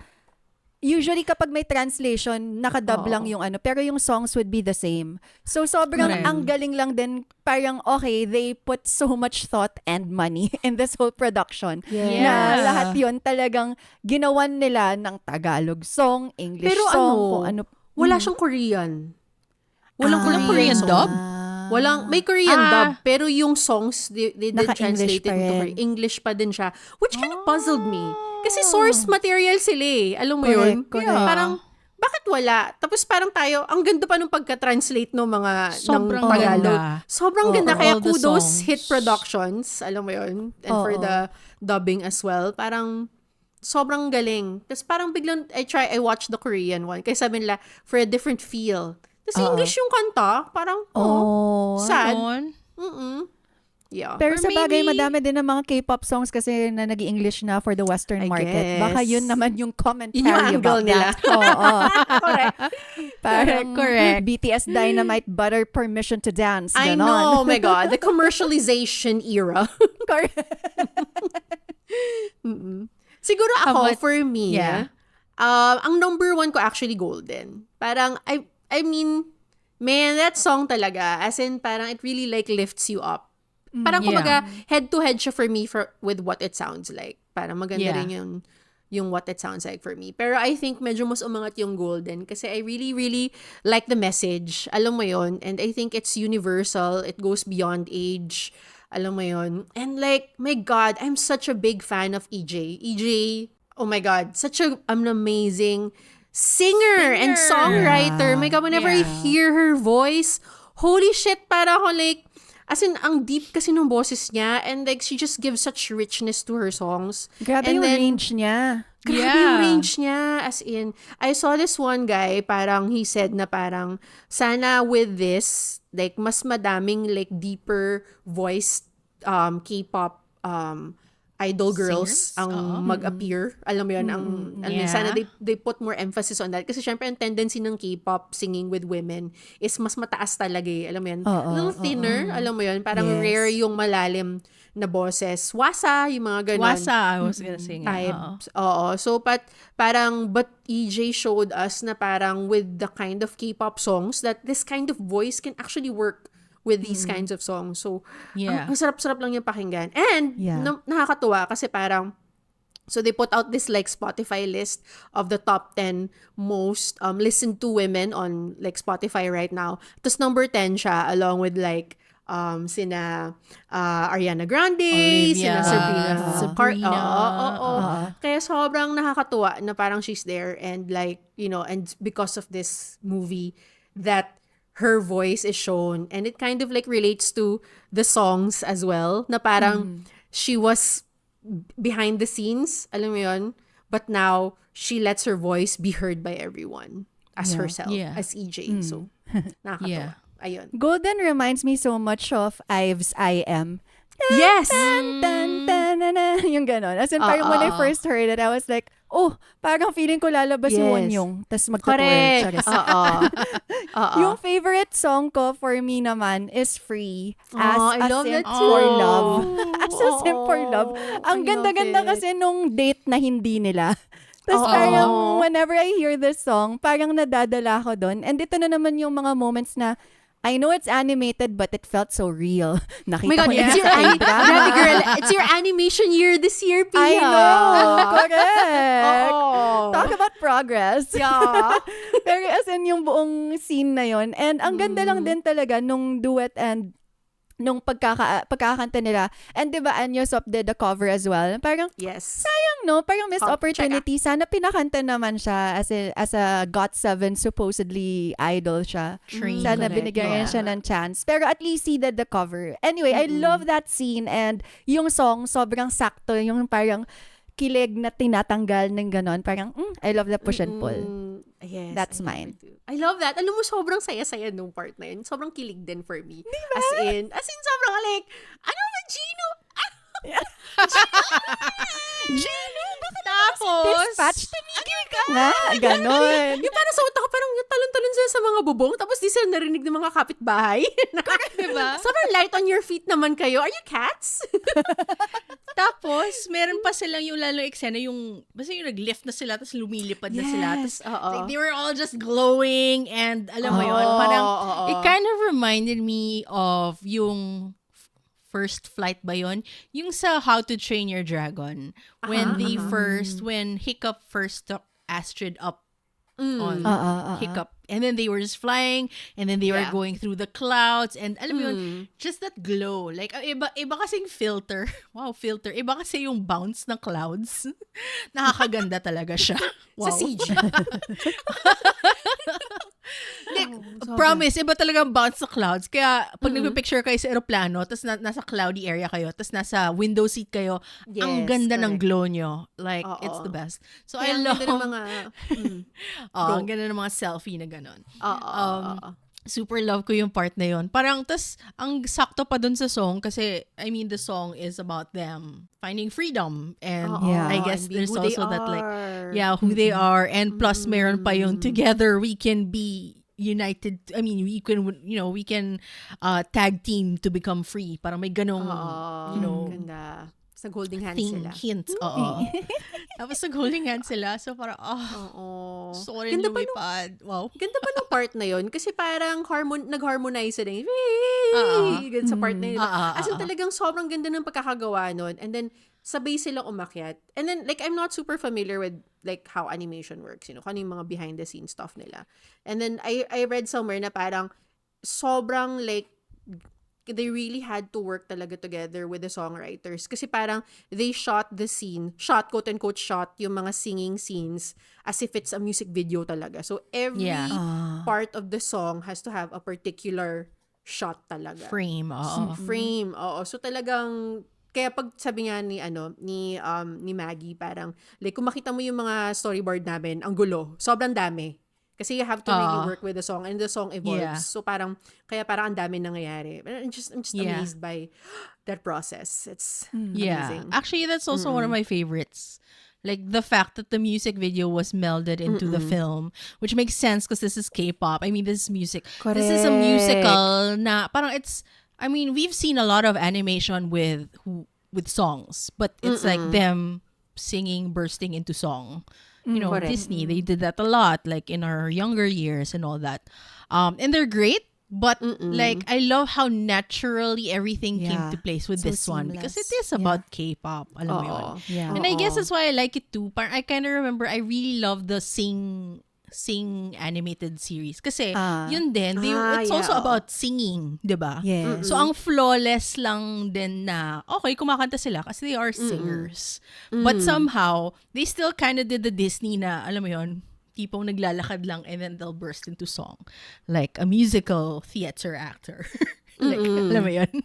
usually kapag may translation, nakadub lang yung ano, pero yung songs would be the same. So sobrang ang galing lang din, parang okay, they put so much thought and money in this whole production. Yes. Na lahat yun talagang ginawan nila ng Tagalog song, English Pero song, kung ano. Wala siyang Korean. Walang Korean dub? May Korean dub, pero yung songs, they did translate it pa into rin. Korean. English pa din siya, which kind of puzzled me. Kasi source material sila eh. Alam mo yun? Correct. Parang, bakit wala? Tapos parang tayo, ang ganda pa nung pagka-translate ng mga Sobrang ng Tagalog. ganda. Sobrang ganda. Kaya all the kudos songs. Hit Productions. Alam mo yun? And for the dubbing as well. Parang, sobrang galing. Tapos parang biglang, I watched the Korean one. Kaya sabi nila, for a different feel. Tapos English yung kanta. Parang, sad. Yeah. Pero Or sa bagay, maybe- madami din ng mga K-pop songs kasi na nag-English na for the Western I market. guess. Baka yun naman yung commentary Yun yung angle about nila. that. Oo. Correct. Parang Correct. BTS Dynamite Butter Permission to Dance. I Ganon. know, oh my God. The commercialization era. Correct. Siguro How ako, about- for me, yeah. ang number one ko actually Golden. Parang, I mean, man, that song talaga, as in, parang it really like lifts you up. Parang kumbaga, head-to-head siya for me with what it sounds like. Parang maganda rin yung what it sounds like for me. Pero I think medyo mas umangat yung Golden kasi I really, really like the message. Alam mo yon. And I think it's universal. It goes beyond age. Alam mo yon. And like, my God, I'm such a big fan of EJ. EJ, oh my God, such an amazing singer and songwriter. My God, whenever I hear her voice, holy shit, para ako like, as in, ang deep kasi ng boses niya, and like, she just gives such richness to her songs. Grabe And yung then, range niya. Grabe yung range niya. As in, I saw this one guy, parang he said na parang, sana with this, like, mas madaming, like, deeper voiced K-pop idol girls ang mag-appear. Alam mo yun, sana they put more emphasis on that. Kasi syempre, ang tendency ng K-pop singing with women is mas mataas talaga eh. Alam mo yun? A little thinner. Alam mo yun? Parang rare yung malalim na boses. Wasa, yung mga ganun. Wasa, I was gonna sing. Types. Oo. So, but EJ showed us na parang with the kind of K-pop songs that this kind of voice can actually work with these kinds of songs. So, Yeah. ang sarap-sarap lang yung pakinggan. And, Yeah. nakakatuwa kasi parang, so they put out this like Spotify list of the top 10 most listened to women on like Spotify right now. Tapos number 10 siya along with like sina Ariana Grande, Olivia, sina Sabrina. Sabrina. Oo. Kaya sobrang nakakatuwa na parang she's there and like, and because of this movie that her voice is shown and it kind of like relates to the songs as well na parang she was behind the scenes, alam mo yun, but now she lets her voice be heard by everyone as herself, as EJ. So, nakakatawa. Yeah. Ayun. Golden reminds me so much of Ives I Am. Yes! Tan, tan, tan, na, na. Yung ganon. As in, parang when I first heard it, I was like, oh, parang feeling ko lalabas si Yes. Wonyong. Tas magtutwer. Correct. Charis. Oo. Yung favorite song ko for me naman is Free. As I a love Simp that too. for Love. As a Simp for Love. I Ang ganda-ganda love it. kasi nung date na hindi nila. Tapos Oo. parang whenever I hear this song, parang nadadala ko doon. And ito na naman yung mga moments na I know it's animated but it felt so real. Oh Nakita my God, ko it's na your, sa drama. grabe girl, it's your animation year this year, Pia. I know. Correct. Oo. Talk about progress. Yeah. Pero as in yung buong scene na yon. And ang ganda lang din talaga nung duet and nung pagkakanta nila. And diba, Anyosop did the cover as well. Parang, Yes. parang missed Oh, opportunity. Sana pinakanta naman siya as a GOT7 supposedly idol siya. True. Sana Correct. binigyan rin Yeah. siya ng chance. Pero at least he did the cover. Anyway, I love that scene and yung song sobrang sakto. Yung parang kilig na tinatanggal ng ganon. Parang, I love the push and pull. Yes. That's I love mine. it too. I love that. Alam mo, sobrang saya-saya nung part na yun. Sobrang kilig din for me. As in sobrang like, ano ba, Gino? Gino, Tapos, dispatch, tumigil ka nga. Ganon. Yung parang sa utak ko, parang yung talon-talon sila sa mga bubong, tapos di sila narinig ng mga kapitbahay. diba? Sobrang light on your feet naman kayo. Are you cats? Tapos, meron pa silang yung lalo eksena, yung, basta yung nag-lift na sila, tapos lumilipad na sila. Tapos, oo. like, they were all just glowing, and alam mo yun, parang, it kind of reminded me of yung first flight ba yun? Yung sa How to Train Your Dragon. When when Hiccup first took Astrid up on Hiccup. And then they were just flying, and then they were going through the clouds, and alam mo yun, just that glow. Like, iba kasing filter. Wow, filter. Iba kasi yung bounce ng clouds. Nakakaganda talaga siya. Wow. Sa CG. Like, promise, iba talaga ang bounce sa clouds. Kaya, pag nagpipicture kayo sa aeroplano, tapos nasa cloudy area kayo, tapos nasa window seat kayo, ang Yes, ganda ng correct. glow nyo. Like, Oo. it's the best. So, Kaya I ang love, ganda ng mga... ang ganda ng mga selfie na ganon. Oo. Super love ko yung part na yun. Parang, tas, ang sakto pa dun sa song, kasi, I mean, the song is about them finding freedom. And Yeah. I guess And being there's who they also that, like, are. who they are. And plus, meron pa yung together we can be united. I mean, we can tag team to become free. Parang may ganong, Ganda. Sa holding hands thing, sila. hint. Oo. Tapos nag-holding hands sila. So parang, Oo. gusto ko rin Ganda pa lumipad. Wow. Ganda pa nung part na yun kasi parang nag-harmonize sila. Ganun sa part na yun. As in talagang sobrang ganda ng pagkakagawa nun. And then, sabay silang umakyat. And then, like, I'm not super familiar with, like, how animation works. Kung ano yung mga behind-the-scenes stuff nila. And then, I read somewhere na parang sobrang, like, they really had to work talaga together with the songwriters. Kasi parang they shot the scene, quote-unquote shot, yung mga singing scenes as if it's a music video talaga. So, every part of the song has to have a particular shot talaga. Frame. Oo. Frame, oo. So, talagang, kaya pag sabi nga ni Maggie, parang, like, kung makita mo yung mga storyboard namin, ang gulo. Sobrang dami. Kasi you have to really work with the song and the song evolves. Yeah. So parang ang dami nangyayari. I'm just Yeah. amazed by that process. It's Yeah. amazing. Actually, that's also one of my favorites. Like, the fact that the music video was melded into the film, which makes sense because this is K-pop. I mean, this is music. This is a musical na, parang it's, I mean, we've seen a lot of animation with songs, but it's like them singing, bursting into song. You know, Correct. Disney, they did that a lot, like in our younger years and all that. And they're great. But like I love how naturally everything came Yeah. to place with So this one because it seamless. is about K-pop. Alam mo yun. Yeah. And I guess that's why I like it too. Parang I kind of remember I really love the Sing animated series kasi yun din it's also about singing, 'di ba? Yes. So ang flawless lang din na okay kumakanta sila kasi they are singers. But somehow they still kind of did the Disney na alam mo yun, tipong naglalakad lang and then they'll burst into song like a musical theater actor. Like alam mo yun.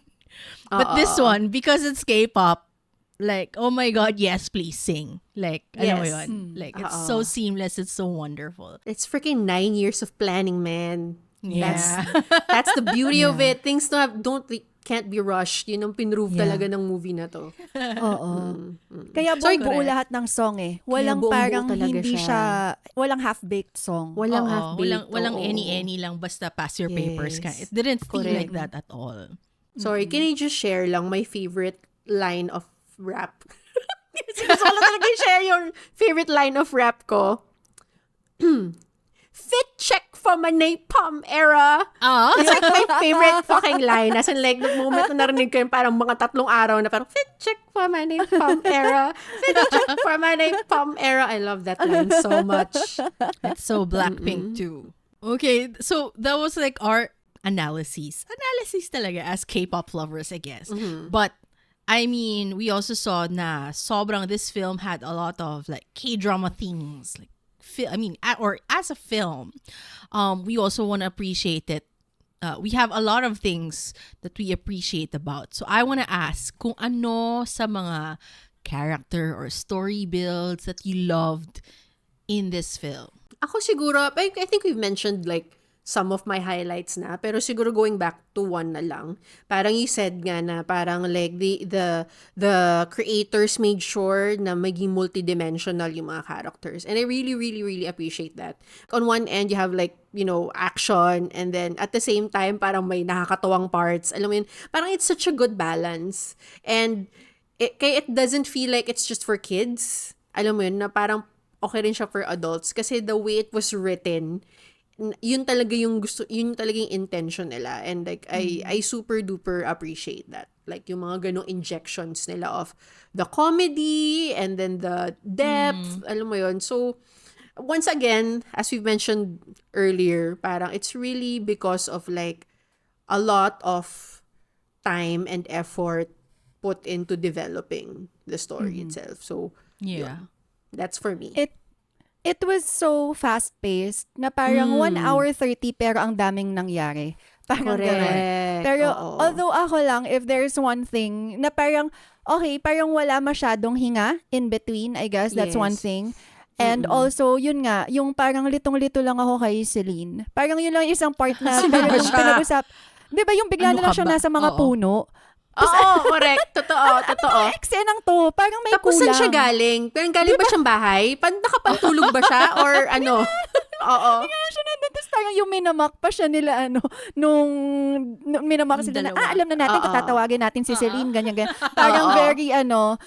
But this one because it's K-pop, like, oh my God, yes, please sing. Like, alam mo yun? Like, it's so seamless. It's so wonderful. It's freaking 9 years of planning, man. Yeah. That's the beauty of it. Things can't be rushed. Yun ang pinrove talaga ng movie na to. Oo. Kaya buo lahat ng song eh. Walang buong-buo parang talaga hindi siya. walang half-baked song. Walang Oo, half-baked. walang oo. any lang basta pass your papers. Yes. It didn't feel Correct. like that at all. Sorry, can I just share lang my favorite line of rap? Gusto ko lang talaga share yung favorite line of rap ko. Fit check for my napalm era. It's like my favorite fucking line. As in like, the moment na narinig ko yung parang mga 3 araw na parang, fit check for my napalm era. Fit check for my napalm era. I love that line so much. It's so Blackpink too. Okay, so that was like our analyses. Analyses talaga as K-pop lovers, I guess. But I mean, we also saw na sobrang this film had a lot of like K-drama themes. Like, or as a film, we also want to appreciate it. We have a lot of things that we appreciate about. So I want to ask kung ano sa mga character or story builds that you loved in this film. Ako siguro, I think we've mentioned like some of my highlights na, pero siguro going back to one na lang. Parang you said nga na parang like the creators made sure na maging multidimensional yung mga characters. And I really, really, really appreciate that. On one end, you have like, you know, action, and then at the same time, parang may nakakatawang parts. Alam mo yun, parang it's such a good balance. And kaya it doesn't feel like it's just for kids. Alam mo yun, na parang okay rin siya for adults. Kasi the way it was written, yun talaga yung intention nila, and like I super duper appreciate that, like yung mga ganong injections nila of the comedy and then the depth, alam mo yun. So once again, as we mentioned earlier, parang it's really because of like a lot of time and effort put into developing the story itself. So Yeah. that's for me. It was so fast-paced na parang 1 hour 30 pero ang daming nangyari. Parang Correct. ganun. Pero Oo. although ako lang, if there's one thing na parang, okay, parang wala masyadong hinga in between, I guess. That's one Yes. thing. And also, yun nga, yung parang litong-lito lang ako kay Celine. Parang yun lang isang part na pinag-usap. Di ba yung bigla Ano na lang ka siya ba? nasa mga Oo. puno? Oo, correct. Totoo. Ang eksenang to, parang may Tapos kulang. saan siya galing? Pero galing ba siyang bahay? Nakapantulog ba siya? Or ano? Oo. Kaya siya nandun, tapos parang yung minamak pa siya nila, nung minamak sila na, Dalawa. alam na natin, Oo. tatawagin natin si Celine, ganyan. Parang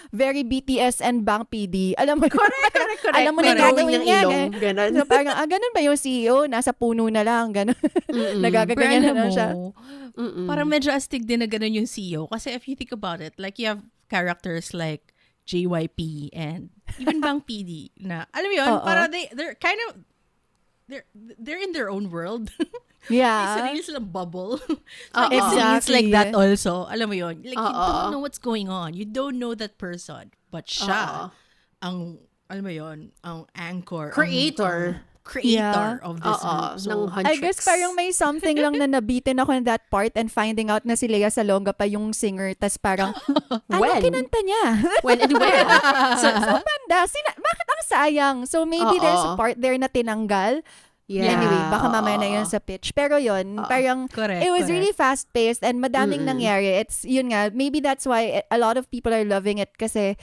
very BTS and Bang PD. Alam mo, Correct. alam mo na May gagawin drawing ng niya. ilong, ganon. So parang, ganun ba yung CEO? Nasa puno na lang, ganun. Nagaganyan na lang siya. Parang medyo astig din na ganun yung CEO. Kasi if you think about it, like you have characters like JYP and even Bang PD na, alam mo yun, para they're kind of, they're in their own world. Yeah. Sarili silang bubble. So Exactly. it's like that also. Alam mo yun. Like, you don't know what's going on. You don't know that person. But siya, ang, alam mo yun, ang anchor. Creator. Creator of this group. So, ng I Huntrix. guess parang may something lang na nabitin ako in that part and finding out na si Lea Salonga pa yung singer, tas parang, When? kinanta niya? When and where? So banda, bakit ang sayang? So maybe there's a part there na tinanggal. Yeah. Anyway, baka mamaya na yun sa pitch. Pero yun, parang, Correct, it was correct. really fast-paced and madaming nangyari. It's, yun nga, maybe that's why a lot of people are loving it kasi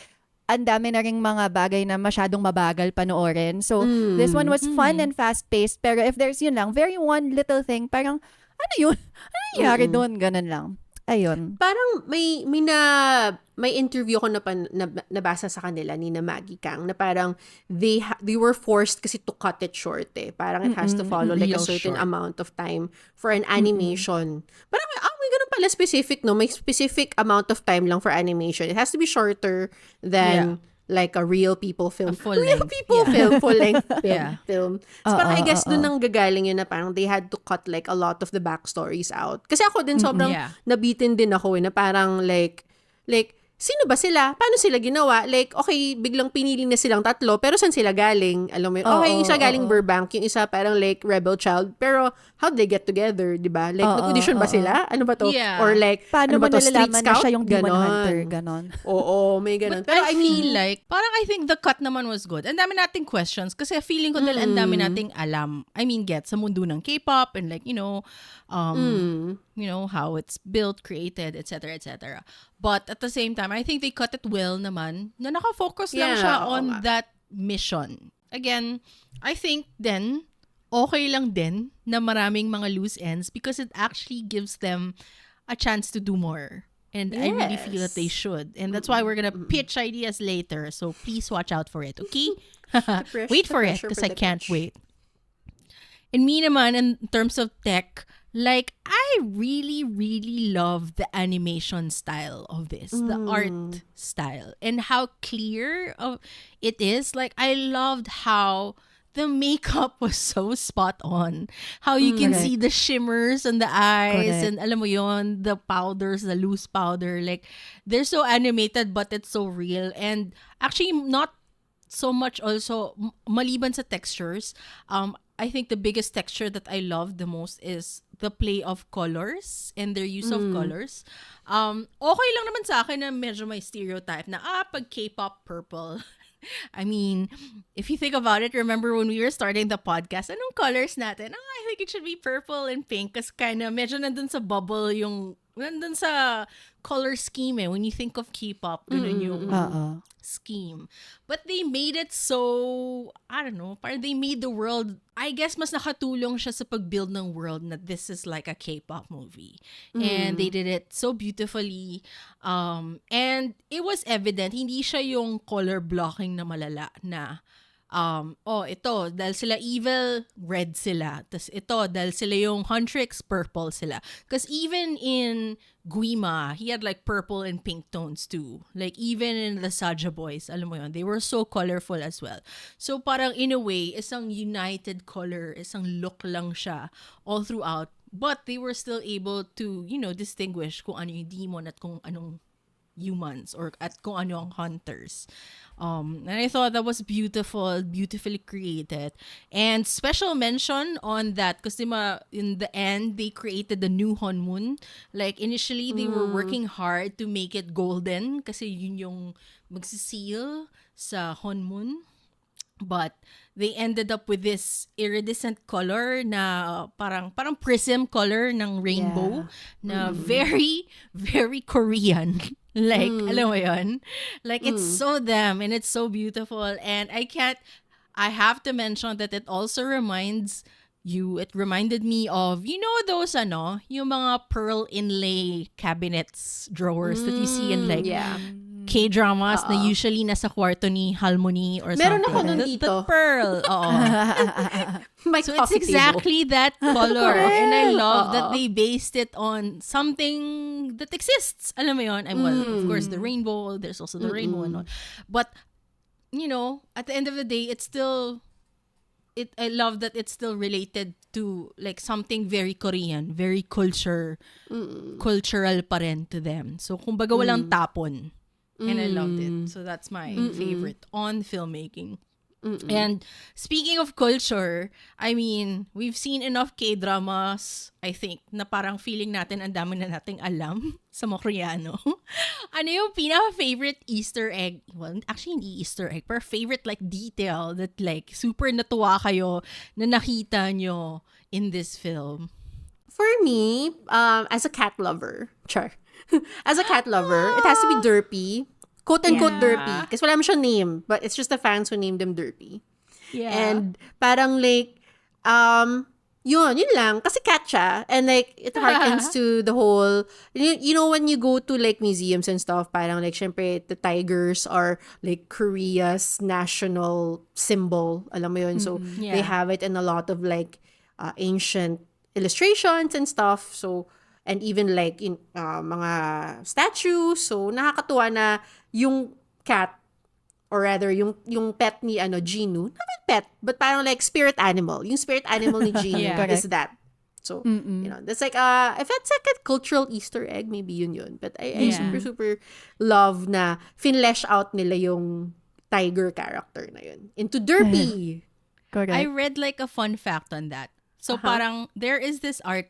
ang dami na ring mga bagay na masyadong mabagal panoorin. So, this one was fun and fast-paced. Pero if there's yun lang, very one little thing, parang, ano yun? Ano nangyari doon? Ganun lang. Ayun. Parang may interview ko nabasa sa kanila ni na Maggie Kang na parang they were forced kasi to cut it short eh. Parang it has to follow like a Real certain short. amount of time for an animation. Parang may ganun pala specific, no? May specific amount of time lang for animation. It has to be shorter than like a real people film. Real full-length, people film, full-length film. So parang I guess dun nang gagaling yun na parang they had to cut like a lot of the backstories out. Kasi ako din sobrang nabitin din ako na parang like sino ba sila? Paano sila ginawa? Like, okay, biglang pinili na silang tatlo, pero saan sila galing? Alam mo yun? Okay, yung isa galing Burbank, yung isa parang like rebel child, pero how did they get together, di ba? Like, nag-audition ba sila? Ano ba to? Yeah. Or like, Paano ano ba ba to? Street nalalaman na scout? siya yung Demon Ganon. Hunter? Ganon. Oo, may ganon. But Pero I feel like, parang I think the cut naman was good. Ang dami nating questions kasi feeling ko dahil ang dami nating alam. I mean, get sa mundo ng K-pop and like, you know, how it's built, created, etc., etc. But at the same time, I think they cut it well naman na nakafocus lang siya on that mission. Again, I think then, okay lang din na maraming mga loose ends because it actually gives them a chance to do more. And I really feel that they should. And that's why we're gonna pitch ideas later. So please watch out for it, okay? Wait for it because I can't wait. And me naman, in terms of tech, like, I really, really love the animation style of this, the art style, and how clear it is. Like, I loved how the makeup was so spot on. How you can see the shimmers on the eyes, and alam mo yon, the powders, the loose powder. Like, they're so animated, but it's so real. And actually, not so much also, maliban sa textures, I think the biggest texture that I love the most is the play of colors and their use of colors. Okay lang naman sa akin na medyo may stereotype na, pag K-pop, purple. I mean, if you think about it, remember when we were starting the podcast, anong colors natin? I think it should be purple and pink kasi kind of medyo nandun sa bubble yung, nandun sa color scheme eh. When you think of K-pop, ganun yung scheme. But they made it so, I don't know, parang they made the world, I guess mas nakatulong siya sa pag-build ng world na this is like a K-pop movie. And they did it so beautifully. And it was evident, hindi siya yung color blocking na malala na ito, dahil sila evil, red sila. Tapos ito, dahil sila yung Huntrix, purple sila. Because even in Guima, he had like purple and pink tones too. Like even in the Saja Boys, alam mo yun, they were so colorful as well. So parang in a way, isang united color, isang look lang siya all throughout. But they were still able to, distinguish kung ano yung demon at kung anong humans or at kung ano ang hunters. And I thought that was beautiful, beautifully created. And special mention on that kasi in the end, they created the new honmoon. Like initially, they were working hard to make it golden kasi yun yung magsiseal sa honmoon. But they ended up with this iridescent color na parang prism color ng rainbow na very, very Korean. Like, alam mo yun? Like, it's so them and it's so beautiful. And I have to mention that it also reminded me of, those, yung mga pearl inlay cabinets, drawers that you see in like K-dramas na usually nasa kwarto ni Harmony or Meron something. ako nun dito. The pearl, oo. So it's exactly that color. And I love that they based it on something that exists. Alam mo yun? Of course, the rainbow. There's also the rainbow and all. But, at the end of the day, I love that it's still related to like something very Korean, very cultural pa rin to them. So, kumbaga walang tapon. And I loved it. So that's my favorite on filmmaking. And speaking of culture, I mean, we've seen enough K-dramas, I think, na parang feeling natin ang dami na nating alam sa mga Koreano. Ano yung pinaka-favorite Easter egg? Well, actually, hindi Easter egg, pero favorite like detail that like super natuwa kayo na nakita nyo in this film? For me, as a cat lover, as a cat lover, it has to be derpy. Quote-unquote derpy. Kasi wala mo siyang name. But it's just the fans who named them derpy. Yeah. And parang like, Yun lang. Kasi cat siya. And like, it harkens to the whole, you know, when you go to like museums and stuff, parang like, syempre, the tigers are like Korea's national symbol. Alam mo yun? So, they Yeah. have it in a lot of like ancient illustrations and stuff. So, and even like in mga statues. So, nakakatuwa na yung cat, or rather, yung pet ni Ginu, not pet, but parang like spirit animal. Yung spirit animal ni Ginu Yeah. is that. So, you know, that's like, if it's like a cultural Easter egg, maybe yun. But I Yeah. super, super love na finlesh out nila yung tiger character na yun into Derpy. Correct. I read like a fun fact on that. So parang there is this art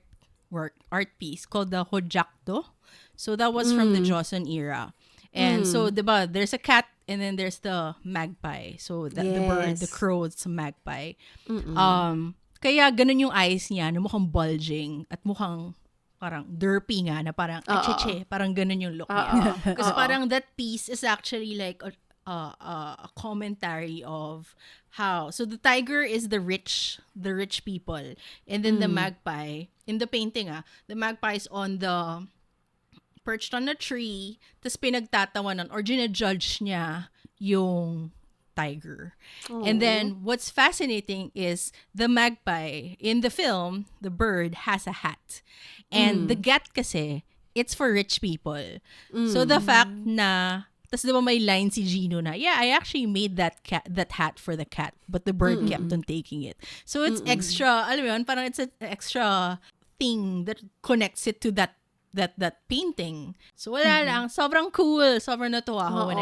piece called the Hojakdo. So that was from the Joseon era. And so, diba, there's a cat and then there's the magpie. So, the bird, the crow, it's a magpie. Kaya ganun yung eyes niya na mukhang bulging at mukhang parang derpy nga na parang acheche. Parang ganun yung look niya. Because parang that piece is actually like a commentary of how. So, the tiger is the rich people. And then the magpie, in the painting the magpie is on the perched on a tree, tas pinagtatawanan or ginajudge niya yung tiger. And then, what's fascinating is the magpie, in the film, the bird has a hat. And the gat kasi, it's for rich people. So, the fact na, tas diba may line si Gino na, yeah, I actually made that hat for the cat, but the bird kept on taking it. So, it's extra, alam mo yun, parang it's an extra thing that connects it to that painting. So wala lang, sobrang cool. Sobrang natuwa ako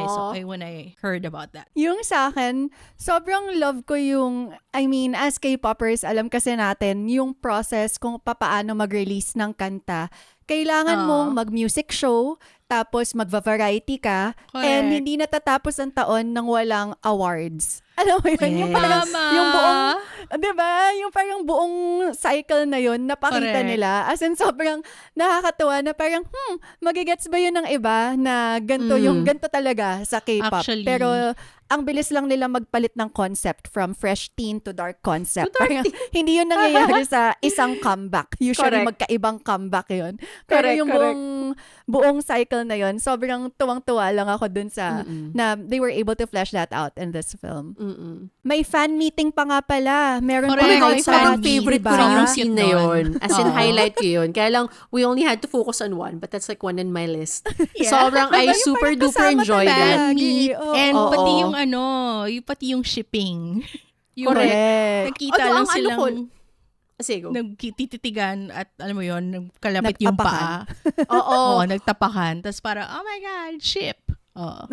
when I heard about that. Yung sa akin, sobrang love ko yung, I mean, as K-popers, alam kasi natin, yung process kung papaano mag-release ng kanta. Kailangan mong mag-music show, tapos magva-variety ka, and Correct. hindi natatapos ang taon nang walang awards. Alam mo yun? Yung Yes. parang, Tama. yung buong, di ba? Yung parang buong cycle na yun, napakita Correct. nila. As in, sobrang nakakatuwa na parang, magigets ba yun ng iba na ganito yung ganito talaga sa K-pop. Actually. Pero, ang bilis lang nila magpalit ng concept from fresh teen to dark concept. Parang, hindi yun nangyayari sa isang comeback. Usually, Correct. magkaibang comeback yun. Pero Correct, yung buong cycle na yun, sobrang tuwang-tuwa lang ako dun sa, na they were able to flesh that out in this film. May fan meeting pa nga pala. Meron Correct. pa Oh my May God, sobrang fan meet, favorite ko diba? rin yung Cute scene na nun. yun. As in, Oo. highlight ko yun. Kaya lang, we only had to focus on one, but that's like one in my list. Yeah. Sobrang, Diba, I yung super parang duper kasama enjoyed talaga. it. Fan meet, Oo. and Oo. pati yung pati yung shipping. Yung Correct. Nakita Although, lang ang silang Sige, go. nagtititigan at alam mo yon nagkalapit yung paa. Oo. Oo, nagtapakan. Tapos para, oh my God, ship. Oo.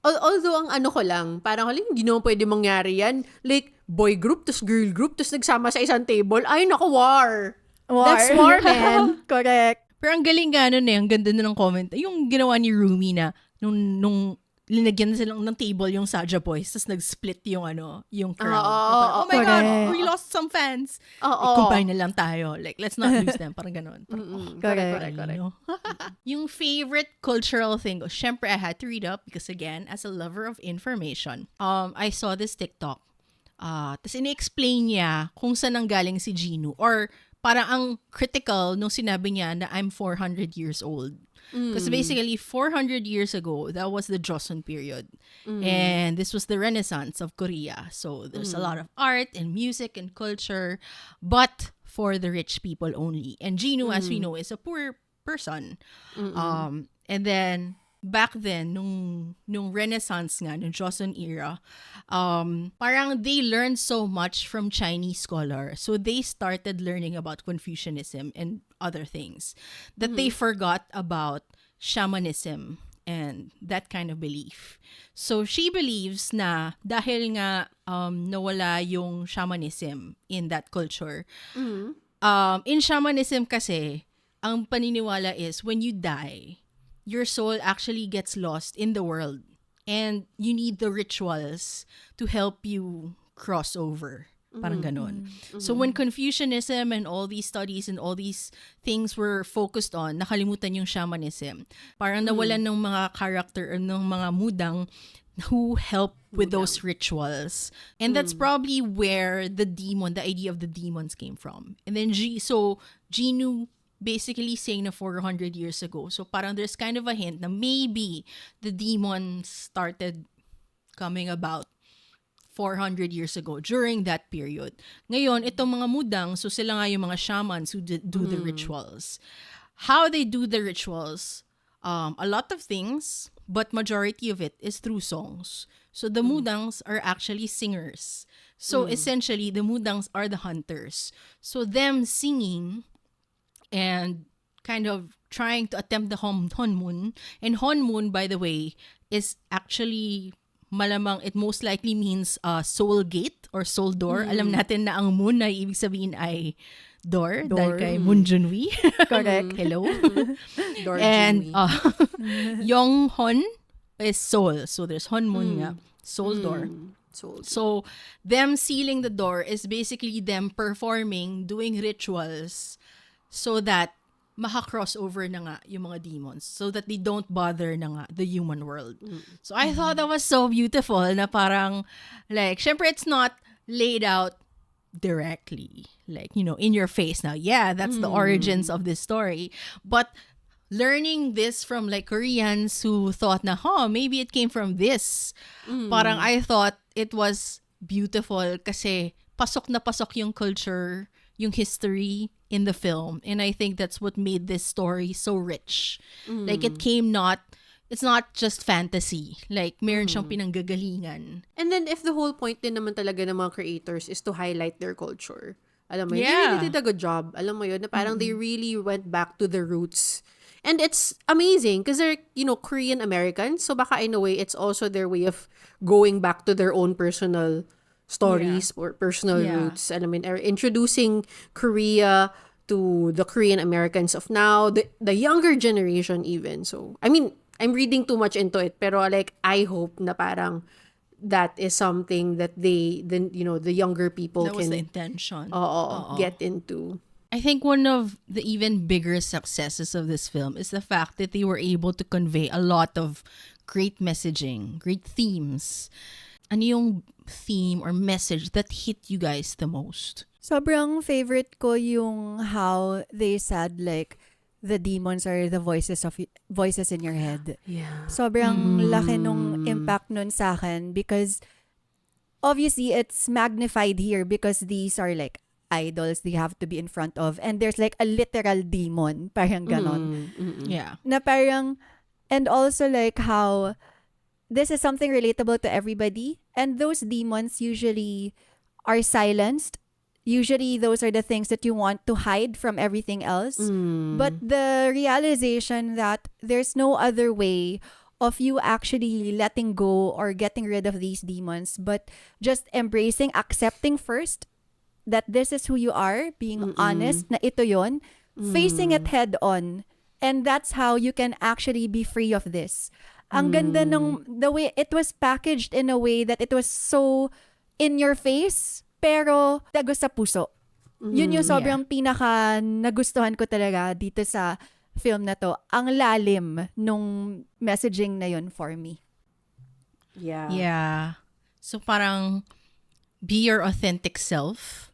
Although, ang ko lang, parang hindi naman pwede mangyari yan. Like, boy group, tas girl group, tas nagsama sa isang table. Ay, naku, war. That's war, man. Correct. Pero ang galing nga nun ang ganda na ng comment. Yung ginawa ni Rumi na, nung linagyan na silang ng table yung Saja Boys, tapos nag-split yung yung crowd. Oh my God, correct. we lost some fans. Oo. Combine na lang tayo. Like, let's not lose them. Parang ganun. Parang, Correct. Correct. Yung favorite cultural thing, syempre I had to read up because again, as a lover of information, I saw this TikTok. Tapos ini-explain niya kung saan ang galing si Ginu. Or parang ang critical nung sinabi niya na I'm 400 years old. Because basically, 400 years ago, that was the Joseon period. And this was the Renaissance of Korea. So there's a lot of art and music and culture, but for the rich people only. And Ginu, as we know, is a poor person. And then, back then, nung Renaissance nga, nung Joseon era, parang they learned so much from Chinese scholars. So they started learning about Confucianism and other things that they forgot about shamanism and that kind of belief. So she believes na dahil nga nawala yung shamanism in that culture, in shamanism kasi, ang paniniwala is when you die, your soul actually gets lost in the world and you need the rituals to help you cross over. Parang ganon. So when Confucianism and all these studies and all these things were focused on, nakalimutan yung shamanism. Parang nawalan ng mga character or ng mga mudang who help with those rituals. And that's probably where the idea of the demons came from. And then Genu basically saying na 400 years ago. So parang there's kind of a hint na maybe the demons started coming about 400 years ago during that period. Ngayon, itong mga mudang, so sila nga yung mga shamans who do the rituals. How they do the rituals, a lot of things, but majority of it is through songs. So the mudangs are actually singers. So essentially, the mudangs are the hunters. So them singing and kind of trying to attempt the honmoon. And honmoon, by the way, is actually malamang it most likely means soul gate or soul door. Alam natin na ang moon ay ibig sabihin ay door. Dahil kay Moon Junwi. Correct. Hello. Door And Jimmy. Yong Hon is soul. So there's honmoon nga. Soul door. So them sealing the door is basically them performing, doing rituals so that maka-crossover na nga yung mga demons, so that they don't bother na nga the human world. So I thought that was so beautiful na parang, like, syempre it's not laid out directly, like, you know, in your face now. Yeah, that's the origins of this story. But learning this from like Koreans who thought na, maybe it came from this. Parang I thought it was beautiful kasi pasok na pasok yung culture, yung history in the film. And I think that's what made this story so rich. Like it's not just fantasy. Like meron siyang pinanggagalingan. And then if the whole point din naman talaga ng mga creators is to highlight their culture. Alam mo yun, Yeah. they really did a good job. Alam mo yun, na parang they really went back to the roots. And it's amazing because they're, you know, Korean Americans. So baka in a way, it's also their way of going back to their own personal stories or personal roots. And I mean, introducing Korea to the Korean Americans of now, the younger generation even. So, I mean, I'm reading too much into it, pero like, I hope na parang that is something that the younger people That was can the intention. get into. I think one of the even bigger successes of this film is the fact that they were able to convey a lot of great messaging, great themes. Ano yung theme or message that hit you guys the most? Sobrang favorite ko yung how they said like the demons are the voices in your head. Yeah. Sobrang laki nung impact nun sa akin because obviously it's magnified here because these are like idols they have to be in front of and there's like a literal demon, parang ganon. Yeah. Na parang, and also like how this is something relatable to everybody and those demons usually are silenced. Usually those are the things that you want to hide from everything else. But the realization that there's no other way of you actually letting go or getting rid of these demons, but just embracing, accepting first that this is who you are, being honest na ito yon, facing it head on. And that's how you can actually be free of this. Ang ganda nung the way it was packaged in a way that it was so in your face, pero tagos sa puso. Yun yung sobrang pinaka nagustuhan ko talaga dito sa film na to. Ang lalim nung messaging na yun for me. Yeah. Yeah. So parang be your authentic self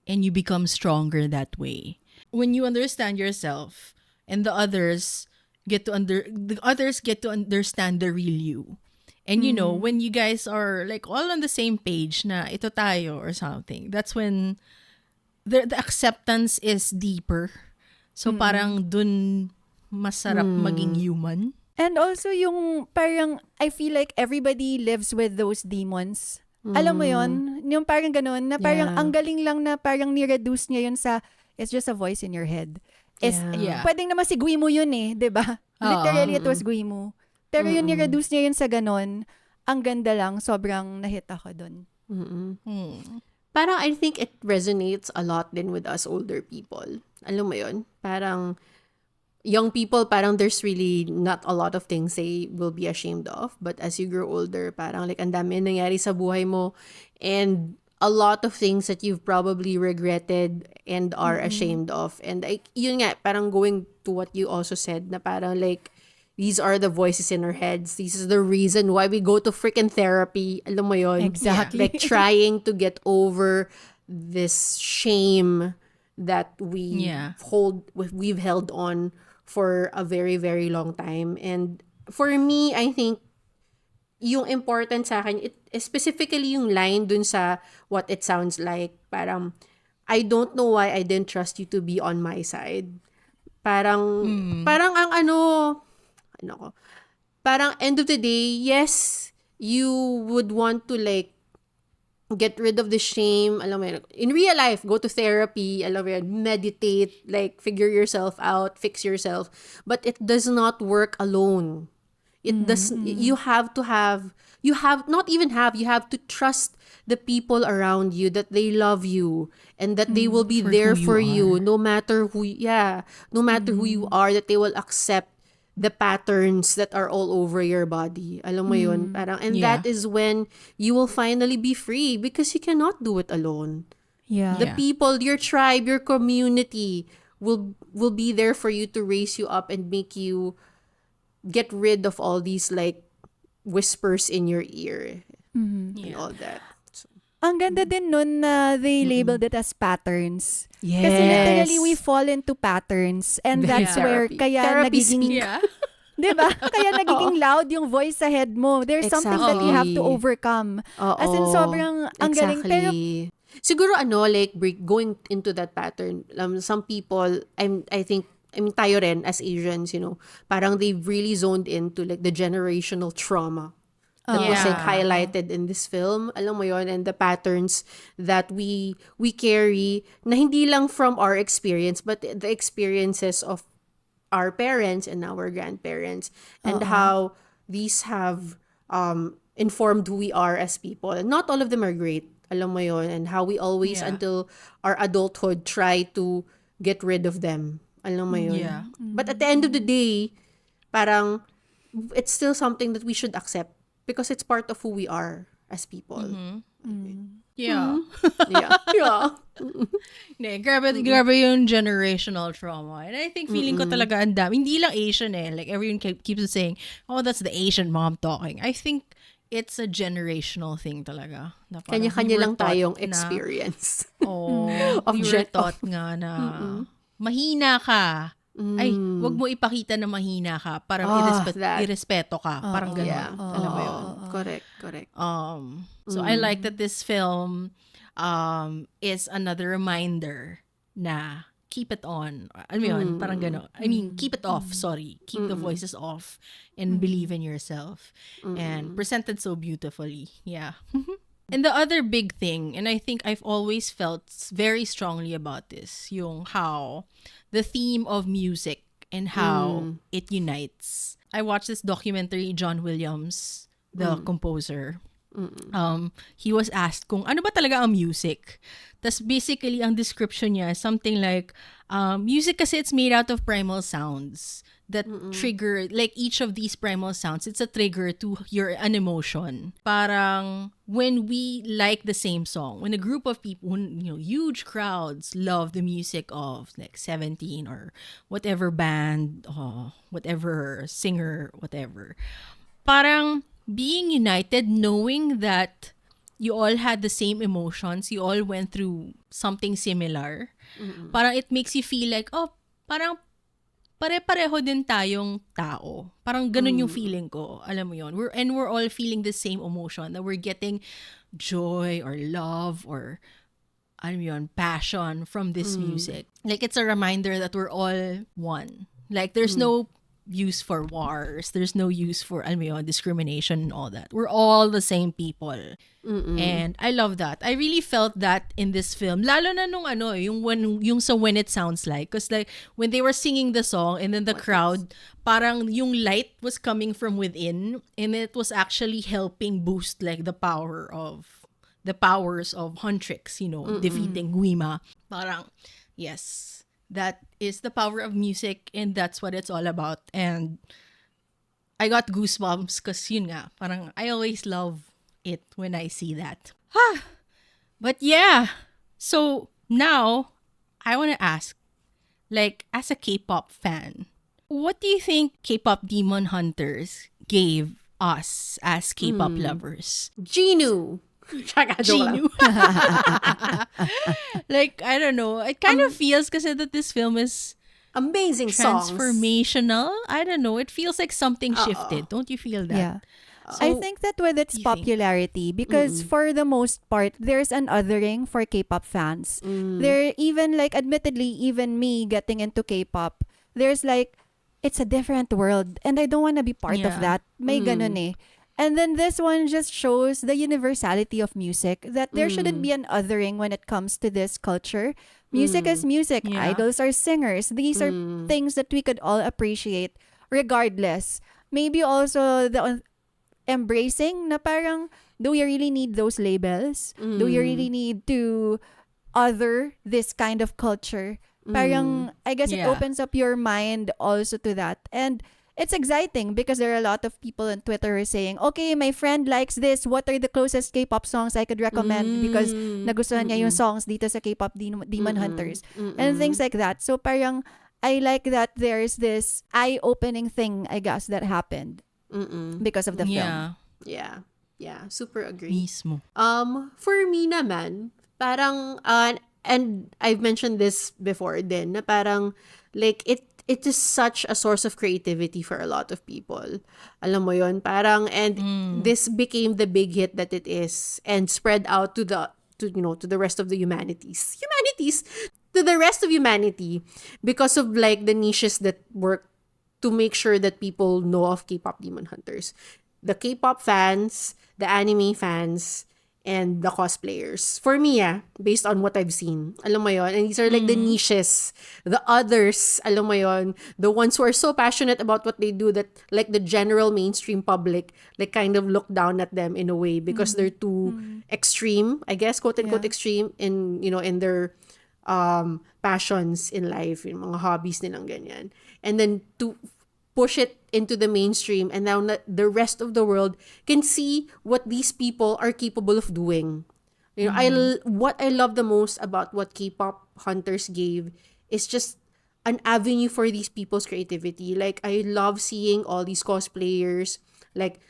and you become stronger that way. When you understand yourself and the others get to understand the real you. And you know, when you guys are like all on the same page na ito tayo or something, that's when the acceptance is deeper. So parang dun masarap maging human. And also yung parang I feel like everybody lives with those demons. Alam mo yon, yung parang ganun na parang ang galing lang na parang ni-reduce niya yun sa it's just a voice in your head. Pwedeng naman si Guimo yun eh, 'di ba? Literally it was Guimo. Pero yun ni-reduce niya yun sa ganun. Ang ganda lang, sobrang nahit ako dun. Parang I think it resonates a lot din with us older people. Alam mo yun? Parang young people, parang there's really not a lot of things they will be ashamed of. But as you grow older, parang like ang dami nangyari sa buhay mo. And a lot of things that you've probably regretted and are ashamed of. And like, yun nga, parang going to what you also said, na parang like, these are the voices in our heads. This is the reason why we go to freaking therapy. Alam mo yun? Exactly. Like trying to get over this shame that we've held on for a very, very long time. And for me, I think yung important sa akin, specifically yung line dun sa what it sounds like, parang, I don't know why I didn't trust you to be on my side. Parang ang ko, parang end of the day, yes, you would want to like get rid of the shame, alam mo yun, in real life, go to therapy, alam mo yun, meditate, like figure yourself out, fix yourself, but it does not work alone. It does. You have to trust the people around you, that they love you and that they will be For there who you for you are. no matter who you are, that they will accept the patterns that are all over your body. Alam mo yun? Parang, and Yeah. that is when you will finally be free, because you cannot do it alone. Yeah. The people, your tribe, your community will be there for you to raise you up and make you get rid of all these like whispers in your ear and all that. So, Ang ganda din nun na they labeled it as patterns. yes. Kasi literally we fall into patterns, and Very that's where therapy. kaya Therapy nagiging speak. Yeah. 'di ba? Kaya nagiging loud yung voice sa head mo. There's something that you have to Exactly. overcome. Oo. As in sobrang ang galing, pero Exactly. Siguro like going into that pattern, some people, I mean tayo rin as Asians, parang they've really zoned into like the generational trauma that was like Yeah. highlighted in this film. Alam mo yon, and the patterns that we carry na hindi lang from our experience, but the experiences of our parents and our grandparents, and how these have informed who we are as people. And not all of them are great. Alam mo yon, and how we always Yeah. until our adulthood try to get rid of them. Alam mo yun? Yeah. But at the end of the day, parang it's still something that we should accept because it's part of who we are as people. Yeah. Yeah. Yeah. Ne, grabe yung generational trauma. And I think feeling ko talaga ang dami. Hindi lang Asian Like everyone keeps saying, oh, that's the Asian mom talking. I think it's a generational thing talaga. Na parang Kanya-kanya we were lang taught tayong na, experience. oh, Of we were taught nga na mahina ka. Ay, wag mo ipakita na mahina ka. Parang that. irespeto ka. Parang ganun. Yeah. Alam mo yun? Correct. So I like that this film is another reminder na keep it on. Alam mo yun? Parang gano'n. I mean, keep it off. Sorry. Keep the voices off and believe in yourself. And presented so beautifully. Yeah. And the other big thing, and I think I've always felt very strongly about this, yung how the theme of music and how it unites. I watched this documentary, John Williams, the composer. He was asked kung ano ba talaga ang music. Tas basically, ang description niya is something like, music kasi it's made out of primal sounds that trigger, like each of these primal sounds, it's a trigger to an emotion. Parang when we like the same song, when a group of people, huge crowds love the music of like 17 or whatever band, whatever singer, whatever. Parang being united, knowing that you all had the same emotions, you all went through something similar. Parang it makes you feel like, oh, parang pare-pareho din tayong tao. Parang ganun yung feeling ko. Alam mo yun? We're all feeling the same emotion, that we're getting joy or love or alam mo yun, passion from this music. Like it's a reminder that we're all one. Like there's no use for wars. There's no use for alam mo yun, discrimination and all that. We're all the same people. And I love that. I really felt that in this film. Lalo na nung yung sa When It Sounds Like. Because like when they were singing the song and then the crowd, parang yung light was coming from within and it was actually helping boost like the powers of Huntrix, defeating Guima. Parang, yes, that is the power of music and that's what it's all about. And I got goosebumps because yun nga, parang I always love it when I see that. But yeah, so now I want to ask, like as a K-pop fan, What do you think K-pop Demon Hunters gave us as K-pop lovers? Genu. Tsaka, joke lang. Genu. Like, I don't know. It kind of feels kasi that this film is Amazing songs. transformational. I don't know. It feels like something shifted. Don't you feel that? Yeah. I think that with its you think? popularity, because for the most part, there's an othering for K-pop fans. There, even like, admittedly, even me getting into K-pop, there's like, it's a different world, and I don't want to be part of Yeah. that. May ganun eh. And then this one just shows the universality of music, that there shouldn't be an othering when it comes to this culture. Music is music. Yeah. Idols are singers. These are things that we could all appreciate regardless. Maybe also the embracing na parang, do we really need those labels? Do we really need to other this kind of culture? Parang, I guess it Yeah. opens up your mind also to that. And it's exciting because there are a lot of people on Twitter who are saying, okay, my friend likes this. What are the closest K-pop songs I could recommend? Because nagustuhan niya yung songs dito sa K-pop Demon Hunters. And things like that. So parang, I like that there's this eye-opening thing, I guess, that happened because of the film. Yeah. Yeah, super agree. Mismo. For me naman, parang, and I've mentioned this before din, na parang, like, it is such a source of creativity for a lot of people. Alam mo yon, parang, and this became the big hit that it is, and spread out to the rest of the humanities, to the rest of humanity, because of like the niches that work to make sure that people know of K-pop Demon Hunters. The K-pop fans, the anime fans, and the cosplayers. For me, based on what I've seen. Alam mo yon? And these are like the niches. The others, alam mo yon? The ones who are so passionate about what they do that like the general mainstream public like kind of look down at them in a way because they're too extreme, I guess, quote-unquote extreme in, in their passions in life, yung mga hobbies nilang ganyan. And then to push it into the mainstream, and now the rest of the world can see what these people are capable of doing. You know, what I love the most about what K-pop Hunters gave is just an avenue for these people's creativity. Like, I love seeing all these cosplayers, like,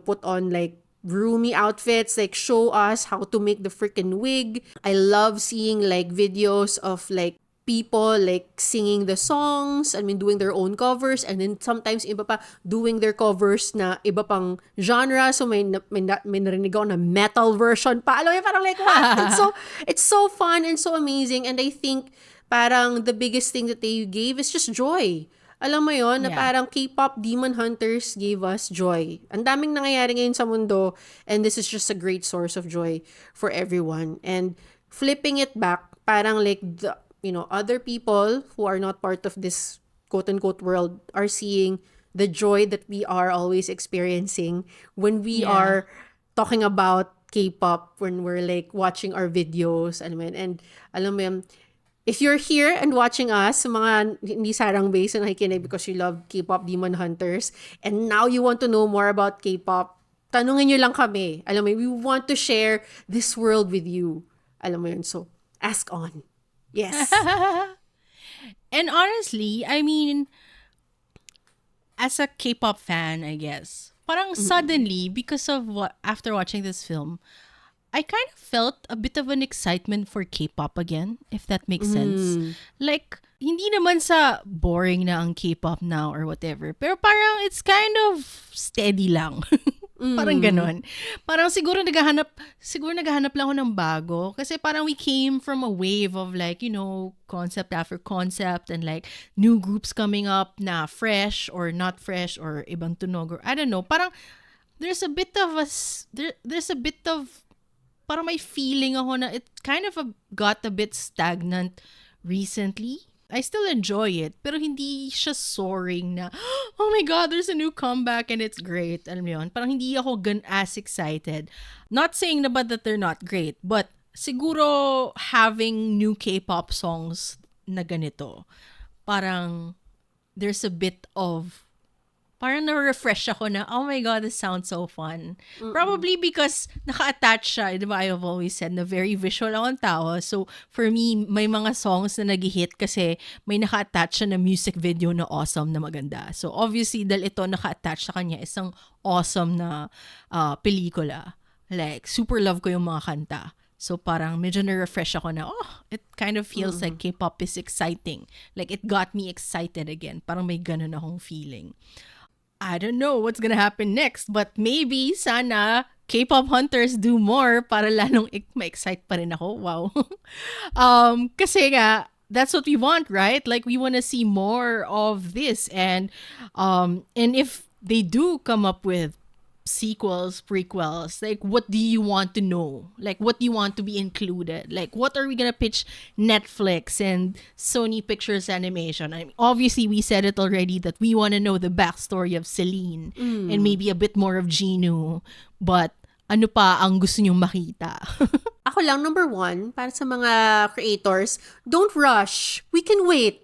put on like roomy outfits, like show us how to make the freaking wig. I love seeing like videos of like people like singing the songs, doing their own covers, and then sometimes iba pa doing their covers na iba pang genre. So may narinig ako na metal version pa. Alam mo, parang like, what? It's so fun and so amazing. And I think parang the biggest thing that they gave is just joy. Alam mo yon, na parang K-pop Demon Hunters gave us joy. Ang daming nangyayari ngayon sa mundo, and this is just a great source of joy for everyone. And flipping it back, parang like the other people who are not part of this quote-unquote world are seeing the joy that we are always experiencing when we are talking about K-pop, when we're like watching our videos. And alam mo yun, if you're here and watching us, mga hindi Sarang based na nakikinig because you love K-pop Demon Hunters, and now you want to know more about K-pop, tanungin nyo lang kami. Alam mo, we want to share this world with you. Alam mo yun, so ask on. Yes. And honestly, I mean, as a K-pop fan, I guess, parang suddenly, because of after watching this film, I kind of felt a bit of an excitement for K-pop again, if that makes sense. Like, hindi naman sa boring na ang K-pop now or whatever, pero parang it's kind of steady lang. Parang ganon. Parang siguro naghahanap lang ako ng bago. Kasi parang we came from a wave of like, concept after concept and like new groups coming up na fresh or not fresh or ibang tunog or I don't know. Parang there's a bit of parang may feeling ako na it kind of got a bit stagnant recently. I still enjoy it, pero hindi siya soaring na, oh my God, there's a new comeback and it's great. Alam mo yun? Parang hindi ako as excited. Not saying na ba that they're not great, but siguro having new K-pop songs na ganito, parang there's a bit of parang na-refresh ako na, oh my God, this sounds so fun. Probably because naka-attach siya. Di ba, I've always said na very visual akong tao. So, for me, may mga songs na nag-hit kasi may naka-attach siya na music video na awesome na maganda. So, obviously, dahil ito naka-attach sa kanya, isang awesome na pelikula. Like, super love ko yung mga kanta. So, parang medyo na-refresh ako na, it kind of feels like K-pop is exciting. Like, it got me excited again. Parang may ganun akong feeling. I don't know what's gonna happen next, but maybe, sana, K-pop hunters do more para lalong ma-excite pa rin ako. Wow. Kasi nga, that's what we want, right? Like, we want to see more of this. And if they do come up with sequels, prequels, like, what do you want to know? Like, what do you want to be included? Like, what are we gonna pitch Netflix and Sony Pictures Animation? I mean, obviously, we said it already that we want to know the backstory of Celine and maybe a bit more of Ginu. But, ano pa ang gusto nyong makita? Ako lang, number 1, para sa mga creators, don't rush. We can wait.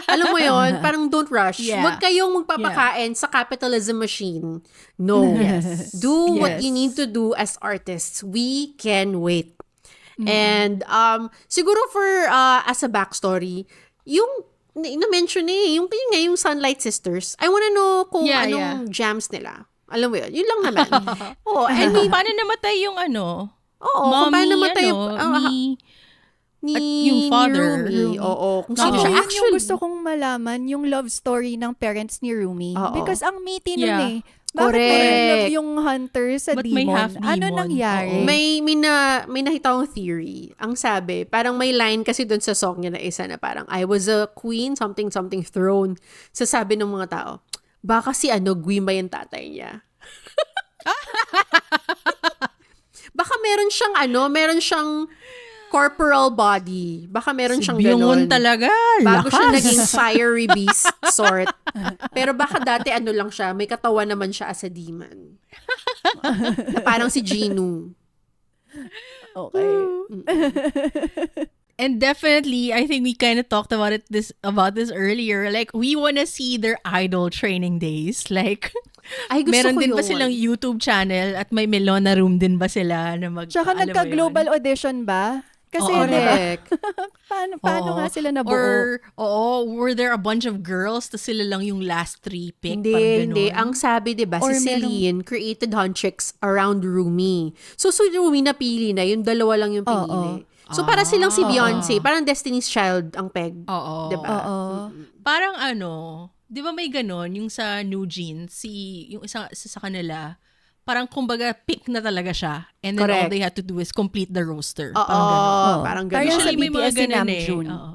Alam mo yon, parang don't rush. Yeah. Huwag kayong magpapakain sa capitalism machine. No. Yes. Do what Yes. you need to do as artists. We can wait. And siguro for as a backstory, yung na-mention yung nga yung Sunlight Sisters, I wanna know kung anong jams nila. Alam mo yun? Yun lang naman. I mean, paano namatay yung ano? Oo, kung paano namatay at yung father. Rumi. Oo. Kung sino Oo, siya yun actually. yung gusto kong malaman, yung love story ng parents ni Rumi. Oo. Because ang meaty nun Yeah. eh. Bakit may Correct. love yung hunter sa Ba't may demon? half-demon? Ano nangyari? Oo. May nakita akong theory. Ang sabi, parang may line kasi doon sa song niya na isa na parang, I was a queen, something, something throne. Sasabi ng mga tao, baka si Gwima yung tatay niya. Baka meron siyang corporal body. Baka meron siyang Byungon ganon. talaga. Bago siya Lakas. naging fiery beast sort. Pero baka dati lang siya, may katawan naman siya as a demon. Na parang si Ginu. Okay. And definitely, I think we kind of talked about this earlier. Like, we want to see their idol training days. Like, Ay, gusto meron ko din yun. ba silang YouTube channel at may Melona room din ba sila na Tsaka alam mo nagka-global yun? audition ba? Kasi, Oo, di ba? Correct. paano Oo. nga sila nabuo? Or, were there a bunch of girls ta sila lang yung last 3 pick? Parang ganun. Hindi. Ang sabi, di ba, Or si Celine created Huntrix around Rumi. So Rumi napili na, yung dalawa lang yung pinili. So, para silang si Beyonce, parang Destiny's Child ang peg. Oo. Diba? Oo. Parang di ba may ganon, yung sa New Jeans, yung isa sa kanila, parang kumbaga pick na talaga siya. And then all Correct. they had to do is complete the roster. Oo, Parang ganon. parang Parang ganon. sa Usually may mga BTS si ganon Namjoon. Oo.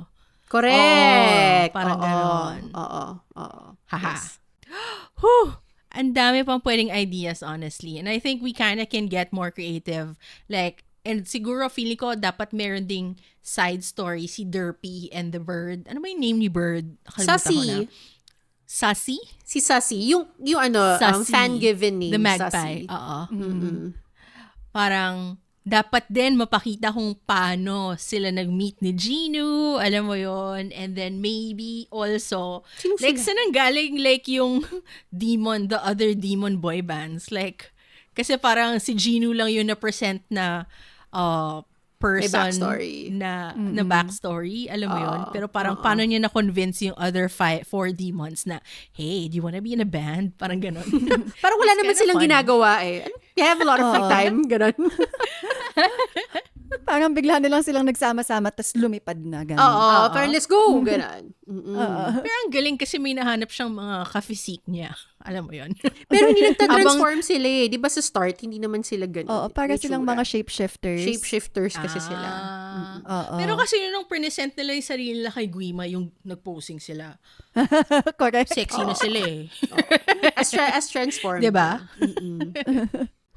Correct. Oo, parang ganon. Oo. Haha. Yes. Whew! Ang dami pang pwedeng ideas, honestly. And I think we kinda can get more creative. Like, and siguro feeling ko dapat meron ding side story si Derpy and the Bird. Ano ba yung name ni Bird? Nakalimutan ko na. Sassy? Si Sassy. Yung Sassy. fan-given name. The Magpie. Sassy. Oo. Parang dapat din mapakita kung paano sila nag-meet ni Ginu, alam mo yon. And then maybe also, Sino like sila? saan ang galing like yung the other demon boy bands? Like, kasi parang si Ginu lang yung na-present na person backstory. na backstory, alam mo yun. Pero parang paano niya na-convince yung other 4 demons na, hey, do you wanna be in a band? Parang ganon. Parang wala It's naman kinda silang fun. ginagawa eh. They have a lot of free time. Ganon. Parang bigla na lang silang nagsama-sama tas lumipad na. Ganun. Oo. Parang let's go. Ganon. Pero ang galing kasi may nahanap siyang mga ka-physique niya. Alam mo yun. Pero hindi nagta-transform sila eh. Di ba sa start, hindi naman sila ganon. Oo, para May silang tsura. mga shapeshifters. Shapeshifters kasi sila. Oo. Pero kasi yun nung present nila yung sarili nila kay Guima, yung nag-posing sila. Correct. Sexy na sila eh. As transformed. Diba?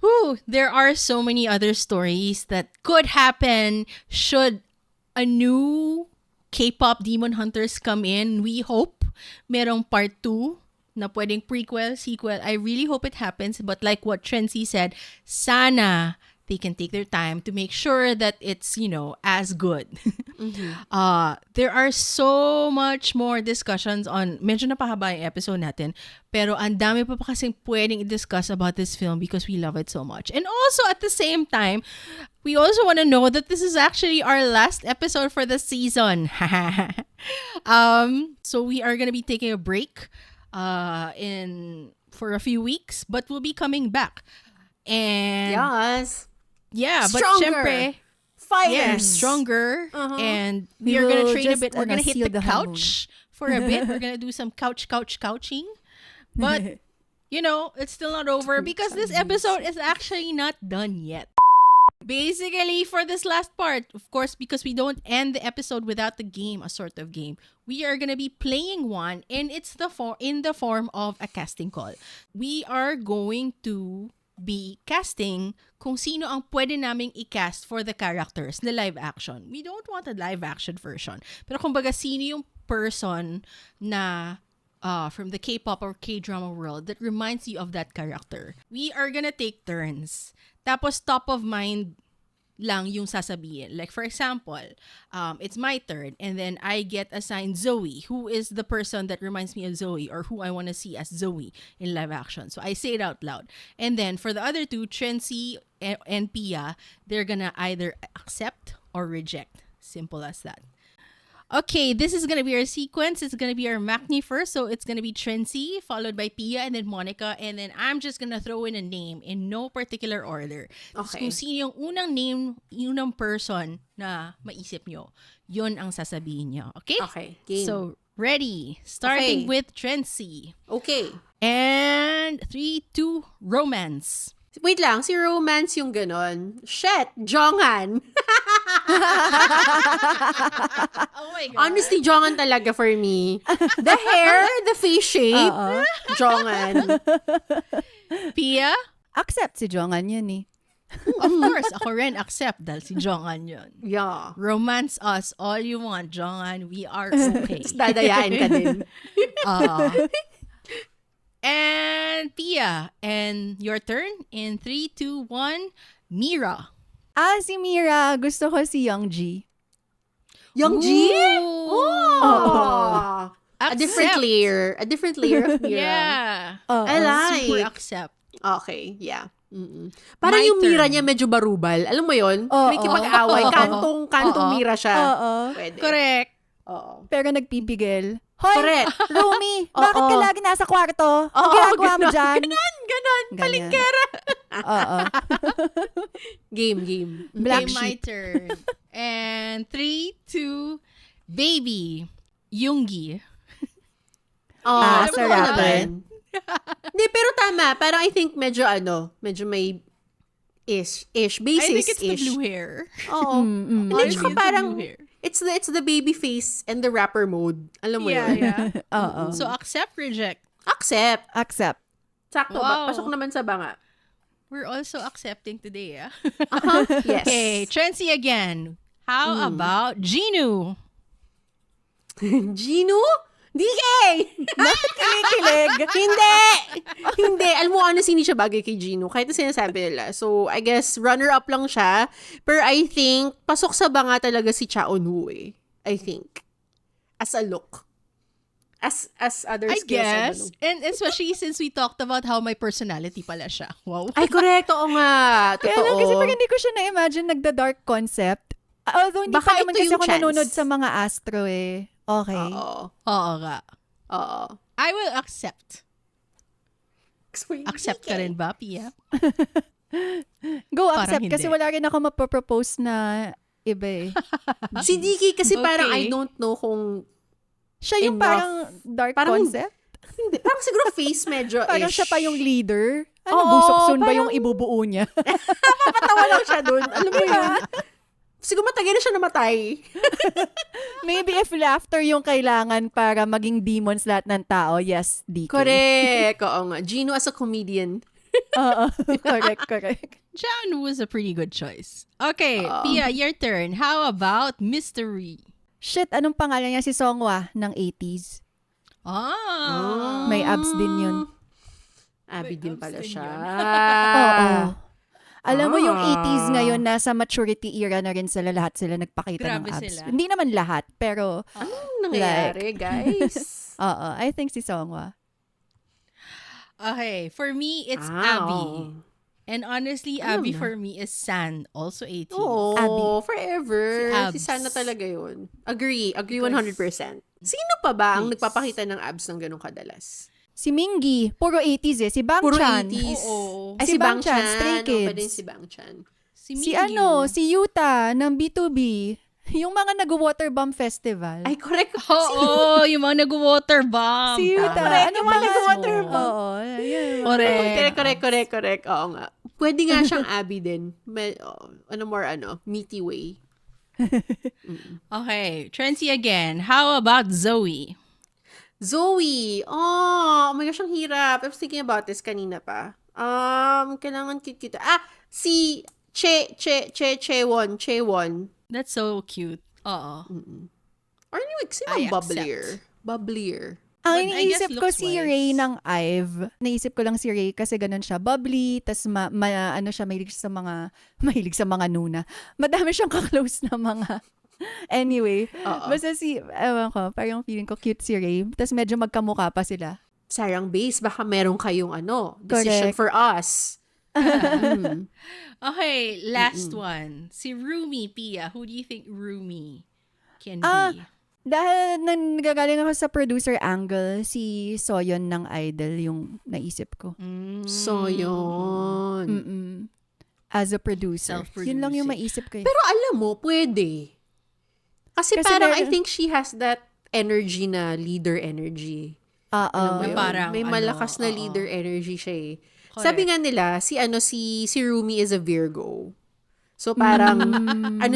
Whew, there are so many other stories that could happen should a new K-pop Demon Hunters come in. We hope merong part 2 na pwedeng prequel, sequel. I really hope it happens. But like what Trency said, sana they can take their time to make sure that it's, as good. There are so much more discussions on, medyo napahaba yung episode natin, pero ang dami pa kasing pwedeng i-discuss about this film because we love it so much. And also at the same time, we also want to know that this is actually our last episode for the season. So we are gonna be taking a break for a few weeks, but we'll be coming back. And Yes. yeah, but Stronger. syempre, Fighters. stronger. Uh-huh. And We we are gonna will train a just, bit. We're gonna hit seal the the couch for a bit. We're gonna do some couching. But you know, it's still not over because this episode is actually not done yet. Basically, for this last part, of course, because we don't end the episode without the game, a sort of game, we are gonna be playing one, and it's in the form of a casting call. We are going to be casting kung sino ang pwede naming i-cast for the characters na live action. We don't want a live action version. Pero kumbaga, sino yung person na from the K-pop or K-drama world that reminds you of that character. We are gonna take turns. Tapos top of mind lang yung sasabihin. Like for example, it's my turn and then I get assigned Zoe, who is the person that reminds me of Zoe or who I want to see as Zoe in live action. So I say it out loud. And then for the other two, Trency and Pia, they're gonna either accept or reject. Simple as that. Okay, this is gonna be our sequence. It's gonna be our Macne first. So it's gonna be Trency, followed by Pia, and then Monica. And then I'm just gonna throw in a name in no particular order. Okay. Kung sino yung unang name, unang person na maisip nyo, yun ang sasabihin nyo. Okay? Okay, game. So, ready. Starting Okay. with Trency. Okay. And 3, 2, romance. Wait lang, si Romance yung ganon. Shit, Jonghan. Oh my God. Honestly, Jonghan talaga for me. The hair, the face shape, Jonghan. Pia? Accept si Jongan yun eh. Of course, ako rin accept dahil si Jongan yun. Yeah. Romance us all you want, Jongan. We are okay. Tapos dadayain ka din. And Pia, and your turn in 3, 2, 1, Mira. Si Mira. Gusto ko si Youngji. Young G? Oh. A different layer. A different layer of Mira. Yeah. I like. Super accept. Okay, yeah. Mm-mm. Parang My yung Mira turn. niya medyo barubal. Alam mo yon? May kipag-away. Kantong Mira siya. Pwede. Correct. Oo. Pero nagpipigil. Hoy, Correct. Romy, bakit ka lagi nasa kwarto? Ang ginagawa mo dyan? Ganon. Ganyan. Palingkera. Oo. Game. Black Okay, my sheep. turn. And 3, 2, baby. Yoongi. Alam mo sarap. naman. Hindi, pero tama. Parang I think medyo may ish. I Basis think it's the ish. blue hair. Oo. Hindi, Honestly, tsaka it's the parang, blue hair. it's the baby face and the rapper mode. Alam mo yun? Yeah. Oo. So, accept, reject. Accept. Accept. Sakto Wow. ba? Pasok naman sa banga. We're also accepting today, ah. Yes. Okay, Trency again. How about Ginu? Gino? DK! Bakit kinikilig? Hindi. Alam mo, honestly, hindi siya bagay kay Gino. Kahit na sinasabi nila. So, I guess, runner-up lang siya. Pero I think, pasok sa banga talaga si Cha Eun-woo eh. I think. As a look. As other I skills. guess. And especially since we talked about how my personality pala siya. Wow. Ay, correct. Oo nga. Kaya lang kasi Totoo. pag hindi ko siya na-imagine nagda-dark concept. Although hindi Baka pa naman ito kasi yung ako chance. nanonood sa mga astro eh. Okay. Oo. Oo nga. Oo. I will accept. Explain. Accept ka rin ba, Pia? Go Parang accept kasi hindi. wala rin ako mapropose na iba eh. Si DK kasi parang Okay. I don't know kung Siya yung Enough. parang dark Parang- concept. hindi. Parang siguro face medyo Parang ish. siya pa yung leader. Ano, Oo, busok soon ba parang- yung ibubuo niya? Patawa lang siya dun. Alam mo yun? Siguro matagal na siya namatay. Maybe if laughter yung kailangan para maging demons lahat ng tao, yes, DK. Correct. Oo nga. Gino as a comedian. Oo. correct. John was a pretty good choice. Okay, Pia, your turn. How about Mystery? Shit, anong pangalan niya? Si Songhwa ng 80s. Ah. May abs din yun. Abi din abs pala din siya. Oo. Alam mo yung 80s ngayon, nasa maturity era na rin sila. Lahat sila nagpakita ng Grabe abs. sila. Hindi naman lahat, pero Anong nangyayari, guys? I think si Songwa. Okay, for me, it's Abby. And honestly, Abby for me is San, also 80s. Oh, Abby. forever. Si Si Abs. Sana talaga yun. Agree 100%. Sino pa ba ang Yes. nagpapakita ng abs ng ganong kadalas? Si Mingy, puro 80s eh. Si Bang Puro Chan. 80s. Oo. Ay, Si si Bang Bang Chan, Chan. Stray Ano pa Kids. din si Bang Chan? Si Mingyu. si Yuta ng B2B. Yung mga nag-waterbomb festival. Ay, correct. Oo, yung mga nag-water bomb. si Yuta. correct. Ano Yung mga mga nag-waterbomb. Oo. Yun. Correct. Oo nga. Pwede nga siyang Abby din. Meaty way. Okay, Trency again. How about Zoe? Zoe. Oh my gosh, ang hirap. I was thinking about this kanina pa. Kailangan cute. Si Chewon. That's so cute. Oo. Or anyway, sino I ang Bubblier. Ang But I guess iniisip ko si looks-wise. Ray ng Ive. Naisip ko lang si Ray kasi ganun siya. Bubbly, tas mahilig sa mga nuna. Madami siyang ka-close na mga... Anyway, basta ewan ko, parang feeling ko cute si Ray. Tas medyo magkamukha pa sila. Sarang base, baka meron kayong decision Correct. for us. Okay, last one. Si Rumi, Pia. Who do you think Rumi can Ah, be? Dahil nagagaling ako sa producer angle, si Soyeon ng Idol yung naisip ko. So, yun. As a producer. Yun lang yung Self-producing. maisip ko. Pero alam mo, pwede. Kasi parang I think she has that energy na leader energy. Alam mo yun? Parang, May malakas na oo. leader energy siya eh. Correct. Sabi nga nila, si Rumi is a Virgo. So parang,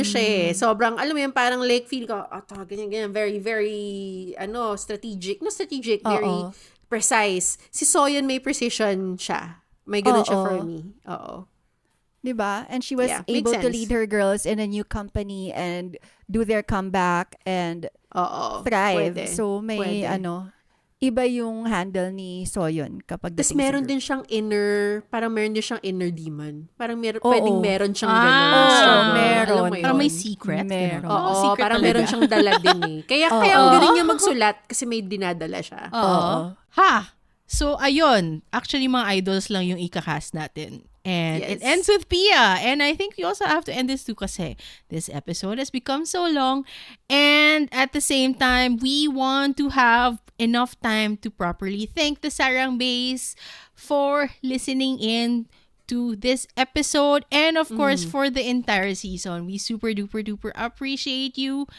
siya eh, sobrang, alam mo yun, parang like, feel ko, ganyan, very, very, strategic. No, strategic, very precise. Si Soyeon may precision siya. May ganun siya for me. Oo. Diba? And she was Yeah, makes able to sense. lead her girls in a new company and do their comeback and Oo. thrive. Pwede. So may Pwede. iba yung handle ni Soyeon kapag Tapos dating meron sa din siyang meron din siyang inner demon. Parang Oo. pwedeng meron siyang ganun. Ah, struggle. meron. Alam mo Parang may yun? secret. Meron. ganun. Oo, Secret parang talaga. meron siyang dala din eh. Kaya ang galing niya magsulat kasi may dinadala siya. Oo. Ha! So, ayun. Actually, mga idols lang yung ikakast natin. And it Yes. ends with Pia. And I think we also have to end this too kasi this episode has become so long. And at the same time, we want to have enough time to properly thank the Sarang Base for listening in to this episode and of course for the entire season. We super duper duper appreciate you.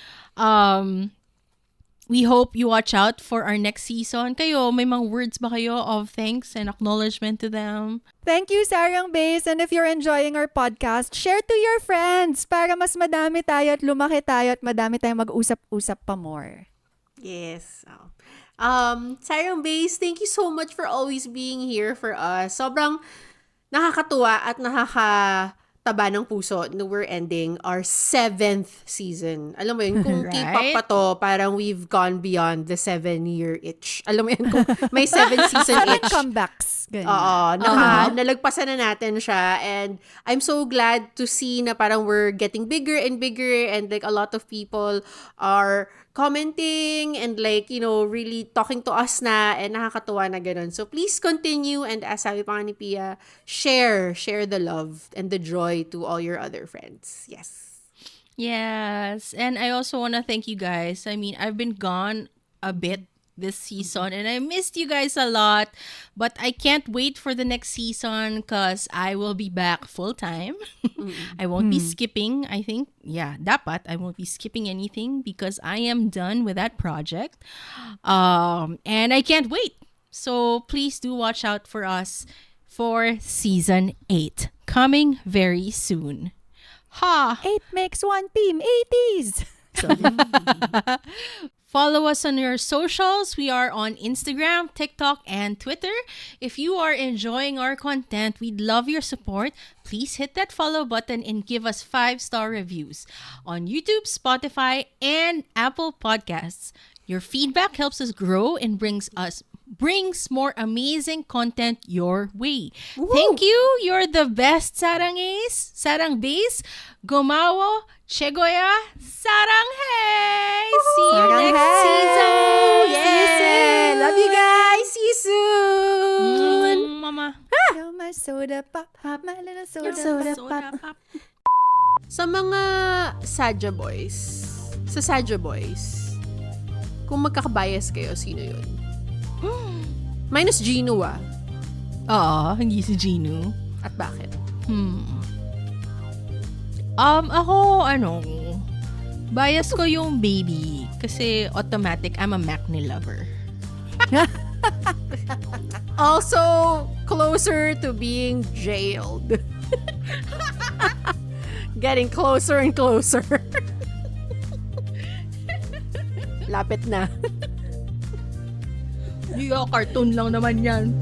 We hope you watch out for our next season. Kayo, may mga words ba kayo of thanks and acknowledgement to them? Thank you, Sarang Base. And if you're enjoying our podcast, share to your friends para mas madami tayo at lumaki tayo at madami tayong mag-usap-usap pa more. Yes. Sarang Base, thank you so much for always being here for us. Sobrang nakakatuwa at nakakataba ng puso na we're ending our 7th season. Alam mo yun, kung Right? K-pop pa to, parang we've gone beyond the 7-year itch. Alam mo yun, kung may 7-season 7 itch. comebacks. Ganyan. Oo, nalagpasan na natin siya, and I'm so glad to see na parang we're getting bigger and bigger, and like a lot of people are commenting and like, really talking to us na, and nakakatuwa na ganun. So please continue, and as sabi pa nga ni Pia, share the love and the joy to all your other friends. Yes. Yes. And I also want to thank you guys. I mean, I've been gone a bit this season and I missed you guys a lot, but I can't wait for the next season because I will be back full time. I won't be skipping. I think, dapat I won't be skipping anything because I am done with that project. And I can't wait. So please do watch out for us for season 8 coming very soon. Ha! 8 makes 1 team, 80s! Follow us on your socials. We are on Instagram, TikTok, and Twitter. If you are enjoying our content, we'd love your support. Please hit that follow button and give us 5-star reviews on YouTube, Spotify, and Apple Podcasts. Your feedback helps us grow and brings us brings more amazing content your way. Thank you. You're the best, Sarang Ace. Sarang Base. Gomawo. Chegoya. Sarang Hey. See you Sarang next hey. season. See you soon. Love you guys. See you soon. Mama. You're my soda pop, my little soda, Soda pop. Sa mga Sadya boys, kung magkakabias kayo, sino yun? Minus Gino ah. Oo, hindi si Gino. At bakit? Ako, bias ko yung baby. Kasi automatic, I'm a Macne lover. Also, closer to being jailed. Getting closer and closer. Lapit na. Cartoon lang naman yan.